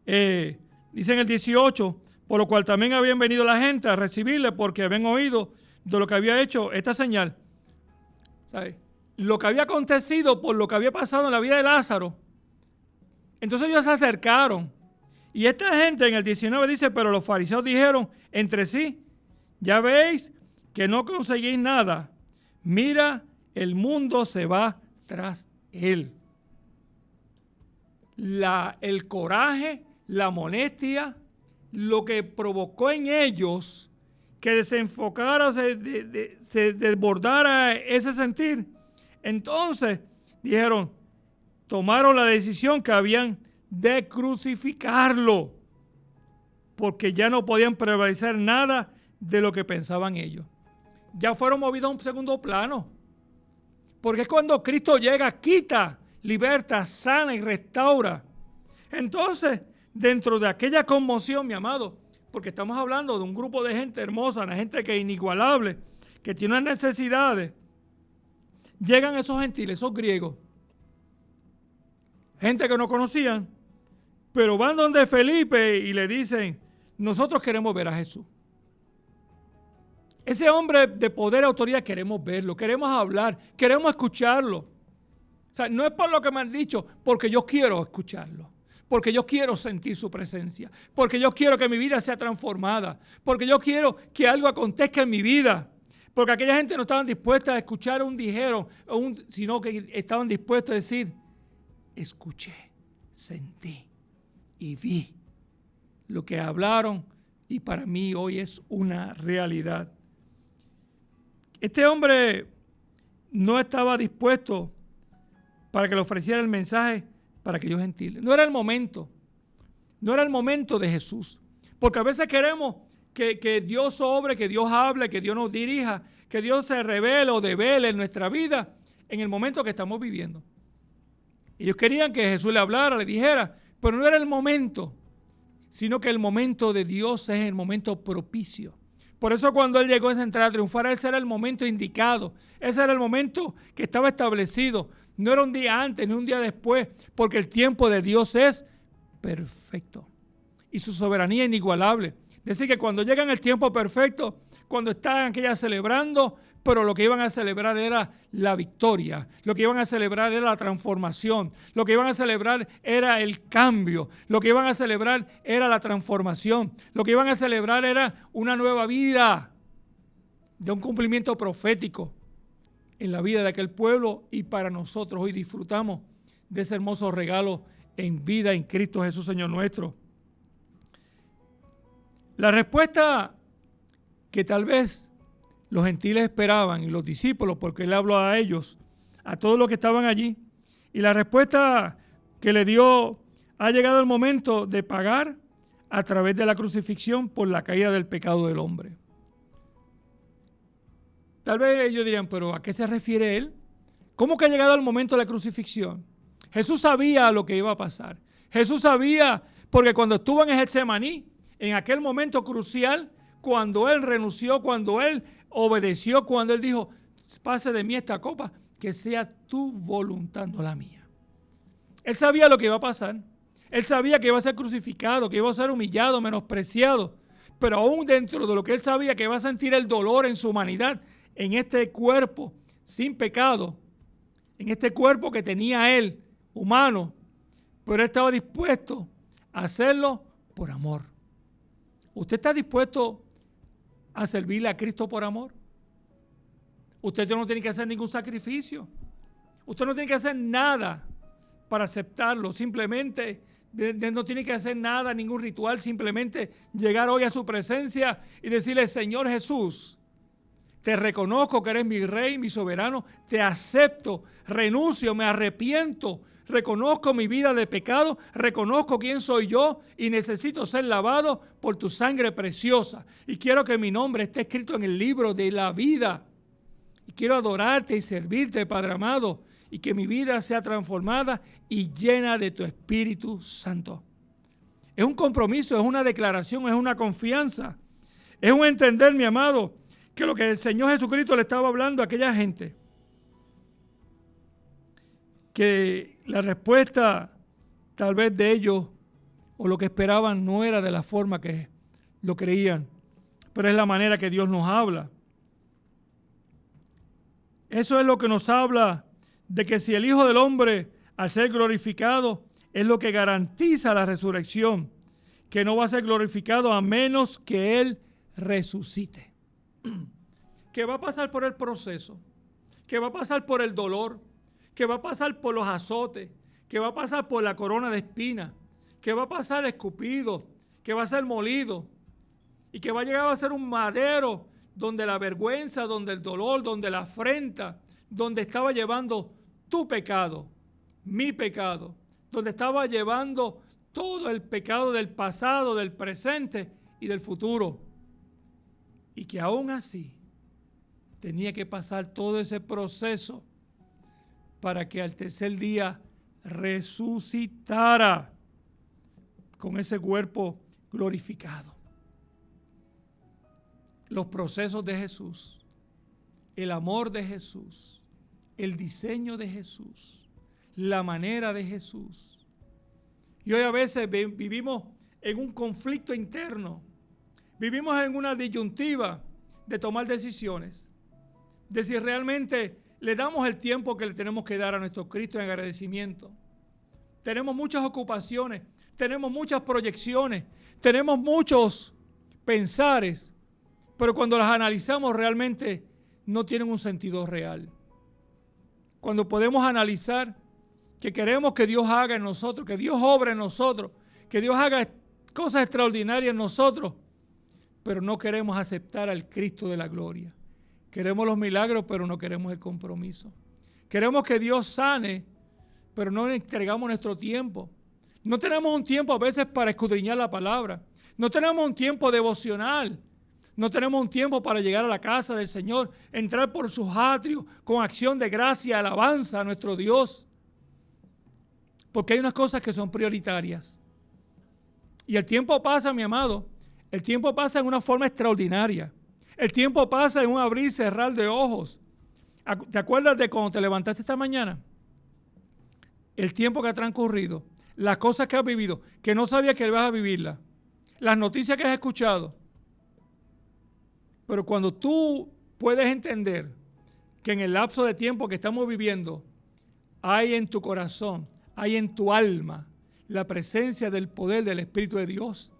dice en el 18, por lo cual también habían venido la gente a recibirle porque habían oído de lo que había hecho esta señal. ¿Sabe? Lo que había acontecido por lo que había pasado en la vida de Lázaro. Entonces ellos se acercaron. Y esta gente en el 19 dice, pero los fariseos dijeron entre sí, ya veis que no conseguís nada. Mira, el mundo se va tras él. El coraje, la molestia, lo que provocó en ellos que desenfocara, se desbordara ese sentir. Entonces dijeron, tomaron la decisión que habían de crucificarlo, porque ya no podían prevalecer nada de lo que pensaban ellos. Ya fueron movidos a un segundo plano, porque es cuando Cristo llega, quita, liberta, sana y restaura. Entonces, dentro de aquella conmoción, mi amado, porque estamos hablando de un grupo de gente hermosa, una gente que es inigualable, que tiene unas necesidades, llegan esos gentiles, esos griegos, gente que no conocían, pero van donde Felipe y le dicen, nosotros queremos ver a Jesús. Ese hombre de poder y autoridad queremos verlo, queremos hablar, queremos escucharlo. O sea, no es por lo que me han dicho, porque yo quiero escucharlo, porque yo quiero sentir su presencia, porque yo quiero que mi vida sea transformada, porque yo quiero que algo acontezca en mi vida. Porque aquella gente no estaban dispuesta a escuchar un dijeron, sino que estaban dispuestos a decir, escuché, sentí y vi lo que hablaron y para mí hoy es una realidad. Este hombre no estaba dispuesto para que le ofreciera el mensaje para aquellos gentiles. No era el momento. No era el momento de Jesús. Porque a veces queremos que Dios obre, que Dios hable, que Dios nos dirija, que Dios se revele o devele en nuestra vida en el momento que estamos viviendo. Ellos querían que Jesús le hablara, le dijera, pero no era el momento, sino que el momento de Dios es el momento propicio. Por eso cuando Él llegó a esa entrada triunfal, ese era el momento indicado, ese era el momento que estaba establecido. No era un día antes ni un día después, porque el tiempo de Dios es perfecto y su soberanía inigualable. Es decir, que cuando llegan el tiempo perfecto, cuando estaban aquellas celebrando, pero lo que iban a celebrar era la victoria, lo que iban a celebrar era la transformación, lo que iban a celebrar era el cambio, lo que iban a celebrar era la transformación, lo que iban a celebrar era una nueva vida, de un cumplimiento profético en la vida de aquel pueblo y para nosotros hoy disfrutamos de ese hermoso regalo en vida en Cristo Jesús Señor nuestro. La respuesta que tal vez los gentiles esperaban y los discípulos, porque Él habló a ellos, a todos los que estaban allí, y la respuesta que le dio, ha llegado el momento de pagar a través de la crucifixión por la caída del pecado del hombre. Tal vez ellos dirían, pero ¿a qué se refiere Él ¿Cómo que ha llegado el momento de la crucifixión? Jesús sabía lo que iba a pasar. Jesús sabía, porque cuando estuvo en Getsemaní, en aquel momento crucial, cuando Él renunció, cuando Él obedeció, cuando Él dijo, pase de mí esta copa, que sea tu voluntad, no la mía. Él sabía lo que iba a pasar. Él sabía que iba a ser crucificado, que iba a ser humillado, menospreciado. Pero aún dentro de lo que Él sabía, que iba a sentir el dolor en su humanidad, en este cuerpo sin pecado, en este cuerpo que tenía Él, humano, pero Él estaba dispuesto a hacerlo por amor. ¿Usted está dispuesto a servirle a Cristo por amor? Usted no tiene que hacer ningún sacrificio. Usted no tiene que hacer nada para aceptarlo. Simplemente no tiene que hacer nada, ningún ritual. Simplemente llegar hoy a su presencia y decirle, Señor Jesús, te reconozco que eres mi rey, mi soberano. Te acepto, renuncio, me arrepiento. Reconozco mi vida de pecado, reconozco quién soy yo y necesito ser lavado por tu sangre preciosa. Y quiero que mi nombre esté escrito en el libro de la vida. Y quiero adorarte y servirte, Padre amado, y que mi vida sea transformada y llena de tu Espíritu Santo. Es un compromiso, es una declaración, es una confianza. Es un entender, mi amado, que lo que el Señor Jesucristo le estaba hablando a aquella gente, que la respuesta tal vez de ellos o lo que esperaban no era de la forma que lo creían, pero es la manera que Dios nos habla. Eso es lo que nos habla de que si el Hijo del Hombre, al ser glorificado, es lo que garantiza la resurrección, que no va a ser glorificado a menos que Él resucite. Que va a pasar por el proceso, que va a pasar por el dolor, que va a pasar por los azotes, que va a pasar por la corona de espinas, que va a pasar escupido, que va a ser molido y que va a llegar a ser un madero donde la vergüenza, donde el dolor, donde la afrenta, donde estaba llevando tu pecado, mi pecado, donde estaba llevando todo el pecado del pasado, del presente y del futuro. Y que aún así tenía que pasar todo ese proceso para que al tercer día resucitara con ese cuerpo glorificado. Los procesos de Jesús, el amor de Jesús, el diseño de Jesús, la manera de Jesús. Y hoy a veces vivimos en un conflicto interno, vivimos en una disyuntiva de tomar decisiones, de si realmente le damos el tiempo que le tenemos que dar a nuestro Cristo en agradecimiento. Tenemos muchas ocupaciones, tenemos muchas proyecciones, tenemos muchos pensares, pero cuando las analizamos realmente no tienen un sentido real. Cuando podemos analizar que queremos que Dios haga en nosotros, que Dios obre en nosotros, que Dios haga cosas extraordinarias en nosotros, pero no queremos aceptar al Cristo de la gloria. Queremos los milagros, pero no queremos el compromiso. Queremos que Dios sane, pero no le entregamos nuestro tiempo. No tenemos un tiempo a veces para escudriñar la palabra. No tenemos un tiempo devocional. No tenemos un tiempo para llegar a la casa del Señor, entrar por sus atrios con acción de gracia, alabanza a nuestro Dios. Porque hay unas cosas que son prioritarias. Y el tiempo pasa, mi amado. El tiempo pasa en una forma extraordinaria. El tiempo pasa en un abrir y cerrar de ojos. ¿Te acuerdas de cuando te levantaste esta mañana? El tiempo que ha transcurrido, las cosas que has vivido, que no sabías que ibas a vivirlas, las noticias que has escuchado. Pero cuando tú puedes entender que en el lapso de tiempo que estamos viviendo, hay en tu corazón, hay en tu alma la presencia del poder del Espíritu de Dios,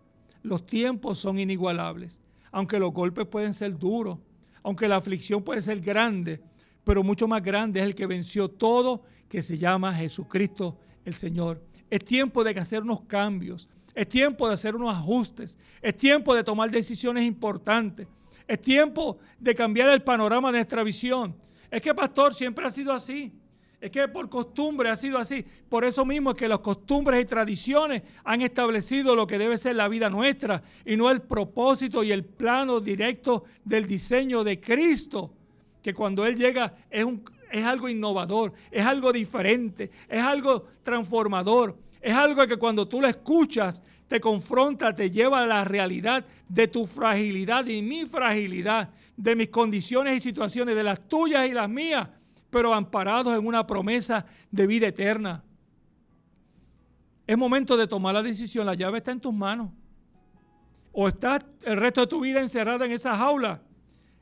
los tiempos son inigualables. Aunque los golpes pueden ser duros, aunque la aflicción puede ser grande, pero mucho más grande es el que venció todo, que se llama Jesucristo el Señor. Es tiempo de hacer unos cambios, es tiempo de hacer unos ajustes, es tiempo de tomar decisiones importantes, es tiempo de cambiar el panorama de nuestra visión. Es que, pastor, siempre ha sido así. Es que por costumbre ha sido así. Por eso mismo es que las costumbres y tradiciones han establecido lo que debe ser la vida nuestra y no el propósito y el plano directo del diseño de Cristo, que cuando Él llega es es algo innovador, es algo diferente, es algo transformador, es algo que cuando tú lo escuchas te confronta, te lleva a la realidad de tu fragilidad y mi fragilidad, de mis condiciones y situaciones, de las tuyas y las mías, pero amparados en una promesa de vida eterna. Es momento de tomar la decisión, la llave está en tus manos. O estás el resto de tu vida encerrada en esa jaula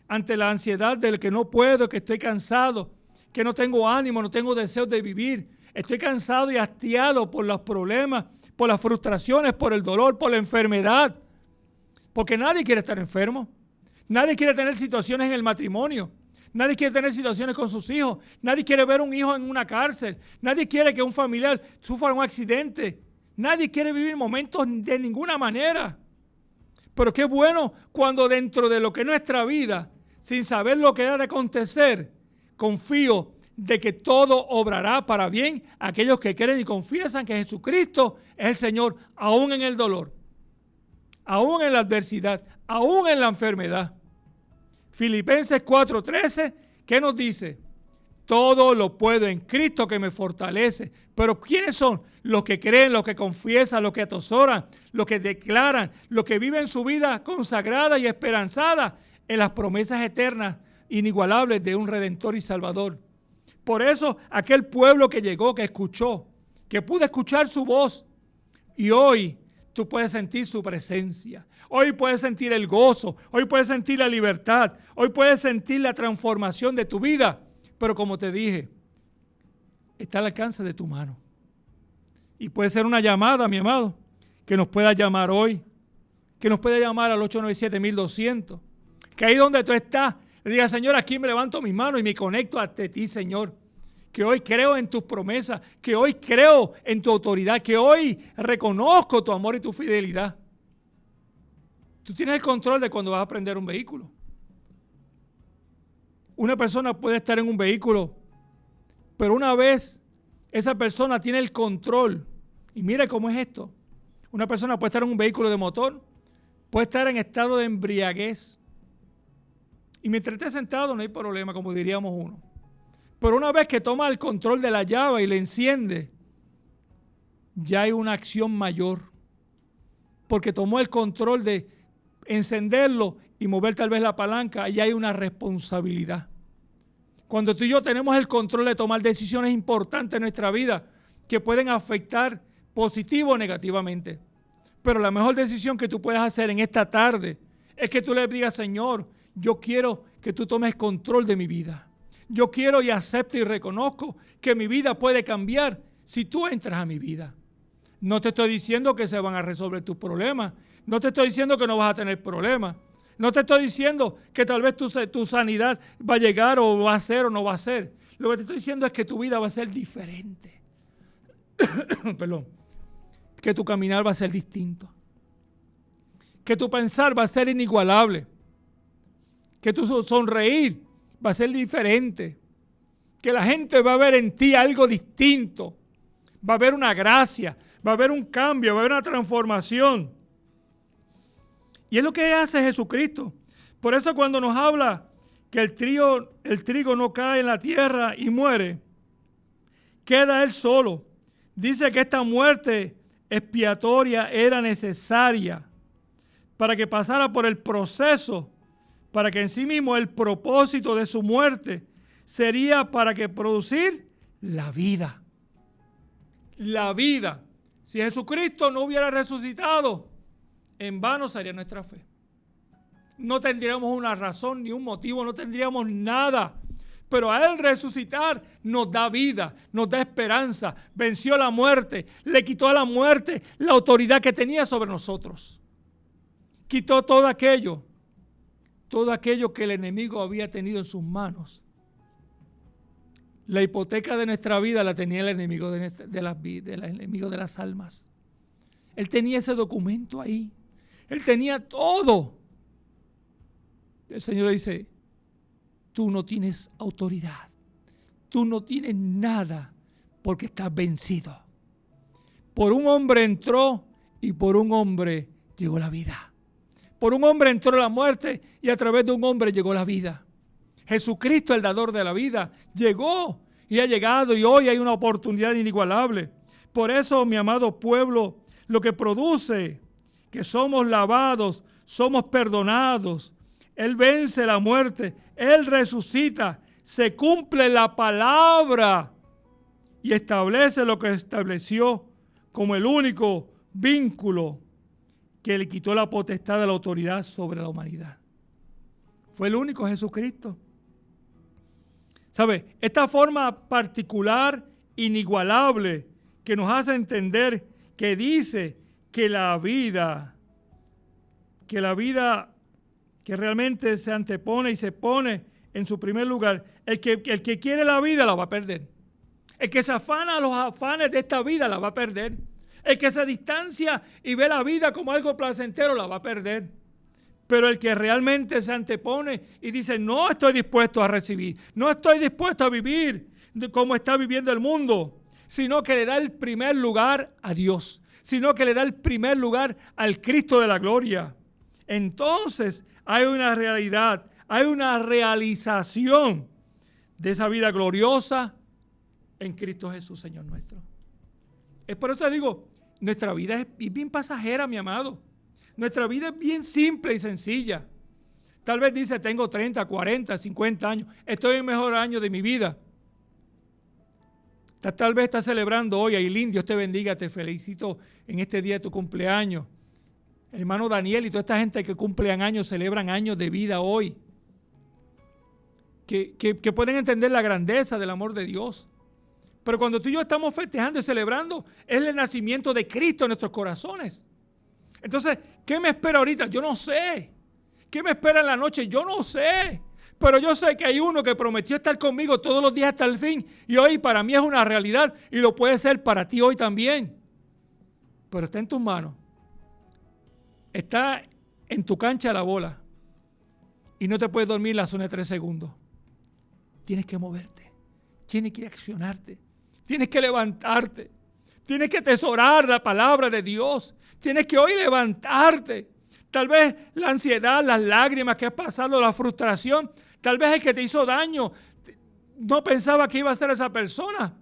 ante la ansiedad del que no puedo, que estoy cansado, que no tengo ánimo, no tengo deseos de vivir. Estoy cansado y hastiado por los problemas, por las frustraciones, por el dolor, por la enfermedad. Porque nadie quiere estar enfermo. Nadie quiere tener situaciones en el matrimonio. Nadie quiere tener situaciones con sus hijos. Nadie quiere ver un hijo en una cárcel. Nadie quiere que un familiar sufra un accidente. Nadie quiere vivir momentos de ninguna manera. Pero qué bueno cuando dentro de lo que es nuestra vida, sin saber lo que ha de acontecer, confío de que todo obrará para bien a aquellos que creen y confiesan que Jesucristo es el Señor, aún en el dolor, aún en la adversidad, aún en la enfermedad. Filipenses 4:13, ¿qué nos dice? Todo lo puedo en Cristo que me fortalece. Pero ¿quiénes son? Los que creen, los que confiesan, los que atesoran, los que declaran, los que viven su vida consagrada y esperanzada en las promesas eternas, inigualables de un Redentor y Salvador. Por eso aquel pueblo que llegó, que escuchó, que pudo escuchar su voz, y hoy tú puedes sentir su presencia. Hoy puedes sentir el gozo, hoy puedes sentir la libertad, hoy puedes sentir la transformación de tu vida. Pero como te dije, está al alcance de tu mano. Y puede ser una llamada, mi amado, que nos pueda llamar hoy, que nos pueda llamar al 897-1200, que ahí donde tú estás, le digas, Señor, aquí me levanto mis manos y me conecto ante ti, Señor. Que hoy creo en tus promesas, que hoy creo en tu autoridad, que hoy reconozco tu amor y tu fidelidad. Tú tienes el control de cuando vas a prender un vehículo. Una persona puede estar en un vehículo, pero una vez esa persona tiene el control, y mira cómo es esto, una persona puede estar en un vehículo de motor, puede estar en estado de embriaguez, y mientras esté sentado no hay problema, como diríamos uno. Pero una vez que toma el control de la llave y le enciende, ya hay una acción mayor, porque tomó el control de encenderlo y mover tal vez la palanca, y hay una responsabilidad. Cuando tú y yo tenemos el control de tomar decisiones importantes en nuestra vida que pueden afectar positivo o negativamente. Pero la mejor decisión que tú puedes hacer en esta tarde es que tú le digas, Señor, yo quiero que tú tomes control de mi vida. Yo quiero y acepto y reconozco que mi vida puede cambiar si tú entras a mi vida. No te estoy diciendo que se van a resolver tus problemas. No te estoy diciendo que no vas a tener problemas. No te estoy diciendo que tal vez tu sanidad va a llegar o va a ser o no va a ser. Lo que te estoy diciendo es que tu vida va a ser diferente. Perdón. Que tu caminar va a ser distinto. Que tu pensar va a ser inigualable. Que tu sonreír va a ser diferente. Que la gente va a ver en ti algo distinto. Va a haber una gracia, va a haber un cambio, va a haber una transformación. Y es lo que hace Jesucristo. Por eso cuando nos habla que el trigo no cae en la tierra y muere, queda él solo. Dice que esta muerte expiatoria era necesaria para que pasara por el proceso, para que en sí mismo el propósito de su muerte sería para que producir la vida. La vida. Si Jesucristo no hubiera resucitado, en vano sería nuestra fe. No tendríamos una razón ni un motivo, no tendríamos nada. Pero a Él resucitar nos da vida, nos da esperanza. Venció la muerte, le quitó a la muerte la autoridad que tenía sobre nosotros. Quitó todo aquello que el enemigo había tenido en sus manos. La hipoteca de nuestra vida la tenía el enemigo el enemigo de las almas. Él tenía ese documento ahí. Él tenía todo. El Señor le dice, tú no tienes autoridad. Tú no tienes nada porque estás vencido. Por un hombre entró y por un hombre llegó la vida. Por un hombre entró la muerte y a través de un hombre llegó la vida. Jesucristo, el dador de la vida, llegó y ha llegado, y hoy hay una oportunidad inigualable. Por eso, mi amado pueblo, lo que produce que somos lavados, somos perdonados, Él vence la muerte, Él resucita, se cumple la palabra y establece lo que estableció como el único vínculo que le quitó la potestad de la autoridad sobre la humanidad. Fue el único Jesucristo. ¿Sabe? Esta forma particular, inigualable, que nos hace entender que dice que la vida que realmente se antepone y se pone en su primer lugar, el que quiere la vida la va a perder. El que se afana a los afanes de esta vida la va a perder. El que se distancia y ve la vida como algo placentero la va a perder. Pero el que realmente se antepone y dice, no estoy dispuesto a recibir, no estoy dispuesto a vivir como está viviendo el mundo, sino que le da el primer lugar a Dios, sino que le da el primer lugar al Cristo de la gloria. Entonces hay una realidad, hay una realización de esa vida gloriosa en Cristo Jesús, Señor nuestro. Es por eso te digo, nuestra vida es bien pasajera, mi amado. Nuestra vida es bien simple y sencilla. Tal vez dice, tengo 30, 40, 50 años, estoy en el mejor año de mi vida. Tal vez estás celebrando hoy, Ailín, Dios te bendiga, te felicito en este día de tu cumpleaños. El hermano Daniel y toda esta gente que cumplen años, celebran años de vida hoy. Que pueden entender la grandeza del amor de Dios. Pero cuando tú y yo estamos festejando y celebrando, es el nacimiento de Cristo en nuestros corazones. Entonces, ¿qué me espera ahorita? Yo no sé. ¿Qué me espera en la noche? Yo no sé. Pero yo sé que hay uno que prometió estar conmigo todos los días hasta el fin. Y hoy para mí es una realidad y lo puede ser para ti hoy también. Pero está en tus manos. Está en tu cancha la bola. Y no te puedes dormir la zona de 3 segundos. Tienes que moverte. Tienes que accionarte. Tienes que levantarte. Tienes que atesorar la palabra de Dios. Tienes que hoy levantarte. Tal vez la ansiedad, las lágrimas que has pasado, la frustración. Tal vez el que te hizo daño no pensaba que iba a ser esa persona.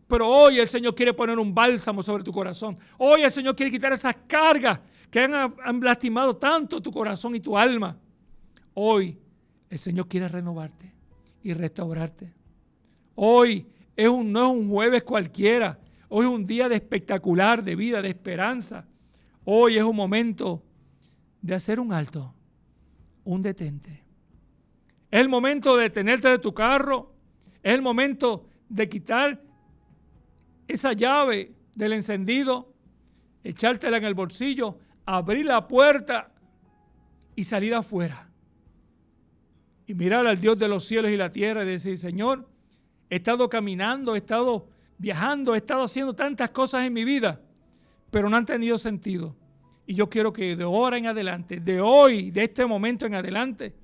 Pero hoy el Señor quiere poner un bálsamo sobre tu corazón. Hoy el Señor quiere quitar esas cargas que han lastimado tanto tu corazón y tu alma. Hoy el Señor quiere renovarte y restaurarte. Hoy no es un jueves cualquiera. Hoy es un día de espectacular, de vida, de esperanza. Hoy es un momento de hacer un alto, un detente. Es el momento de detenerte de tu carro. Es el momento de quitar esa llave del encendido, echártela en el bolsillo, abrir la puerta y salir afuera. Y mirar al Dios de los cielos y la tierra y decir, Señor, he estado caminando, he estado viajando, he estado haciendo tantas cosas en mi vida, pero no han tenido sentido. Y yo quiero que de ahora en adelante, de hoy, de este momento en adelante,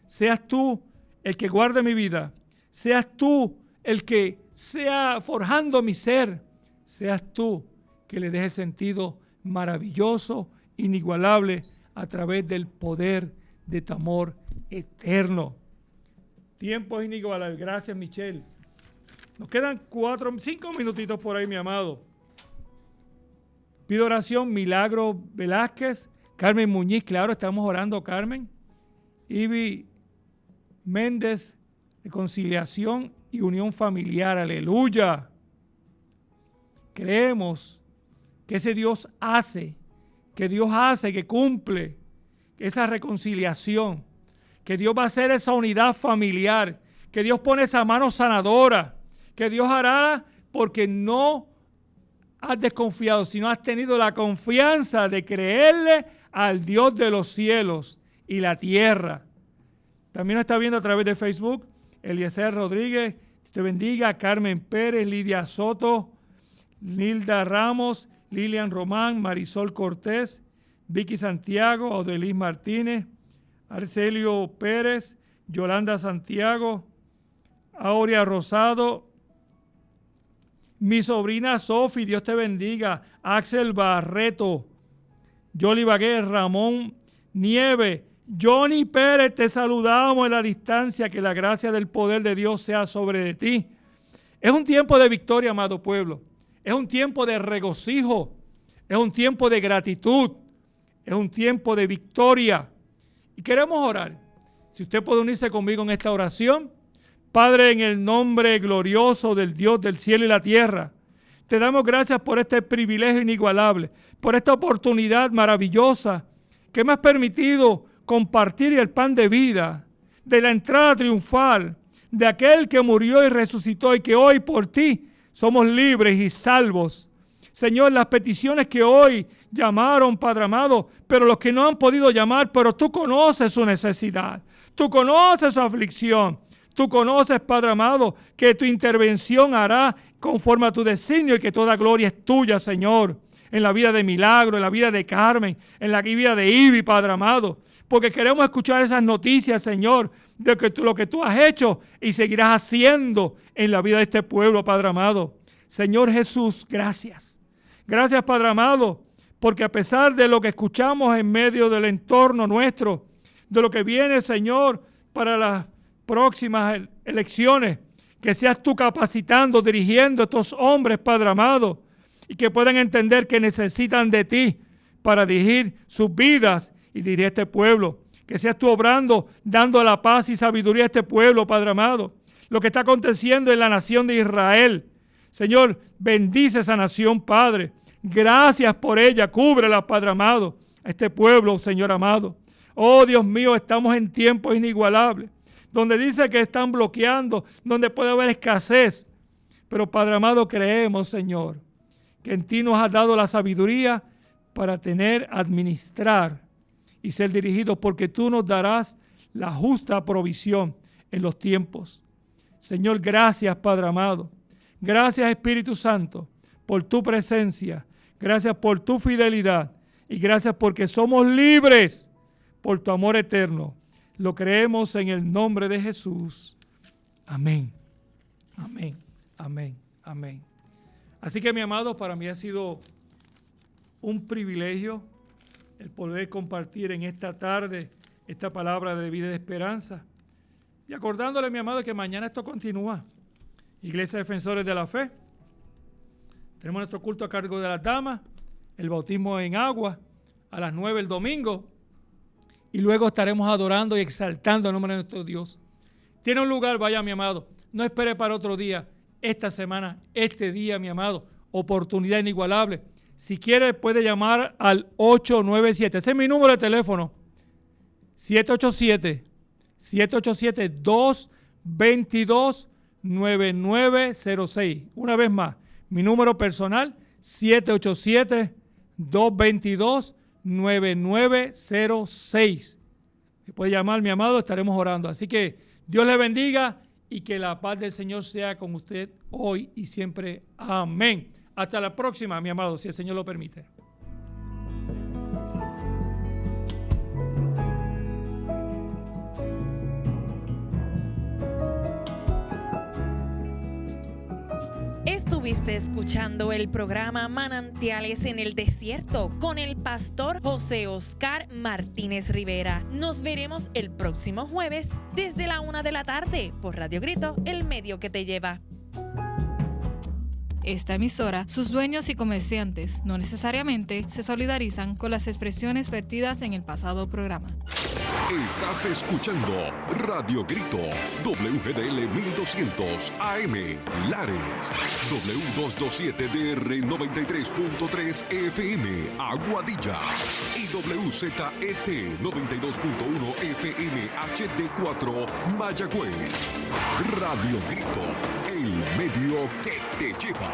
seas tú el que guarde mi vida, seas tú el que sea forjando mi ser, seas tú que le des el sentido maravilloso, inigualable, a través del poder de tu amor eterno. Tiempos inigualables. Gracias, Michelle. Nos quedan 5 minutitos por ahí, mi amado. Pido oración, Milagro Velázquez, Carmen Muñiz, claro, estamos orando, Carmen. Ivy Méndez, reconciliación y unión familiar, aleluya. Creemos que ese Dios hace, que cumple esa reconciliación, que Dios va a hacer esa unidad familiar, que Dios pone esa mano sanadora, que Dios hará porque no has desconfiado, sino has tenido la confianza de creerle al Dios de los cielos y la tierra. También nos está viendo a través de Facebook Eliezer Rodríguez, te bendiga, Carmen Pérez, Lidia Soto, Nilda Ramos, Lilian Román, Marisol Cortés, Vicky Santiago, Odelis Martínez, Arcelio Pérez, Yolanda Santiago, Aurea Rosado, mi sobrina Sofi, Dios te bendiga, Axel Barreto, Yoli Baguer, Ramón Nieve, Johnny Pérez, te saludamos en la distancia, que la gracia del poder de Dios sea sobre de ti. Es un tiempo de victoria, amado pueblo. Es un tiempo de regocijo. Es un tiempo de gratitud. Es un tiempo de victoria. Y queremos orar. Si usted puede unirse conmigo en esta oración. Padre, en el nombre glorioso del Dios del cielo y la tierra, te damos gracias por este privilegio inigualable, por esta oportunidad maravillosa que me has permitido compartir el pan de vida, de la entrada triunfal, de aquel que murió y resucitó y que hoy por ti somos libres y salvos. Señor, las peticiones que hoy llamaron, Padre amado, pero los que no han podido llamar, pero tú conoces su necesidad, tú conoces su aflicción, tú conoces, Padre amado, que tu intervención hará conforme a tu designio y que toda gloria es tuya, Señor, en la vida de Milagro, en la vida de Carmen, en la vida de Ivy, Padre amado, porque queremos escuchar esas noticias, Señor, de que lo que tú has hecho y seguirás haciendo en la vida de este pueblo, Padre amado. Señor Jesús, gracias. Gracias, Padre amado, porque a pesar de lo que escuchamos en medio del entorno nuestro, de lo que viene, Señor, para las próximas elecciones, que seas tú capacitando, dirigiendo a estos hombres, Padre amado, y que puedan entender que necesitan de ti para dirigir sus vidas y dirigir a este pueblo. Que seas tú obrando, dando la paz y sabiduría a este pueblo, Padre amado. Lo que está aconteciendo en la nación de Israel. Señor, bendice esa nación, Padre. Gracias por ella, cúbrela, Padre amado, a este pueblo, Señor amado. Oh, Dios mío, estamos en tiempos inigualables, donde dice que están bloqueando, donde puede haber escasez. Pero, Padre amado, creemos, Señor, que en ti nos has dado la sabiduría para administrar y ser dirigidos, porque tú nos darás la justa provisión en los tiempos. Señor, gracias, Padre amado. Gracias, Espíritu Santo, por tu presencia. Gracias por tu fidelidad. Y gracias porque somos libres por tu amor eterno. Lo creemos en el nombre de Jesús. Amén. Amén. Amén. Amén. Así que, mi amado, para mí ha sido un privilegio el poder compartir en esta tarde esta palabra de vida y de esperanza. Y acordándole, mi amado, que mañana esto continúa. Iglesia Defensores de la Fe. Tenemos nuestro culto a cargo de las damas, el bautismo en agua a las 9 el domingo. Y luego estaremos adorando y exaltando el nombre de nuestro Dios. Tiene un lugar, vaya, mi amado. No espere para otro día. Esta semana, este día, mi amado. Oportunidad inigualable. Si quiere, puede llamar al 897. Ese es mi número de teléfono. 787-222-9906. Una vez más, mi número personal, 787-222-9906. Me puede llamar, mi amado, estaremos orando. Así que Dios le bendiga y que la paz del Señor sea con usted hoy y siempre. Amén. Hasta la próxima, mi amado, si el Señor lo permite. Estuviste escuchando el programa Manantiales en el Desierto con el pastor José Oscar Martínez Rivera. Nos veremos el próximo jueves desde la 1 de la tarde por Radio Grito, el medio que te lleva. Esta emisora, sus dueños y comerciantes no necesariamente se solidarizan con las expresiones vertidas en el pasado programa. Estás escuchando Radio Grito, WGDL 1200 AM, Lares, W227DR 93.3 FM, Aguadilla, y WZET 92.1 FM HD4, Mayagüez. Radio Grito, el medio que te lleva.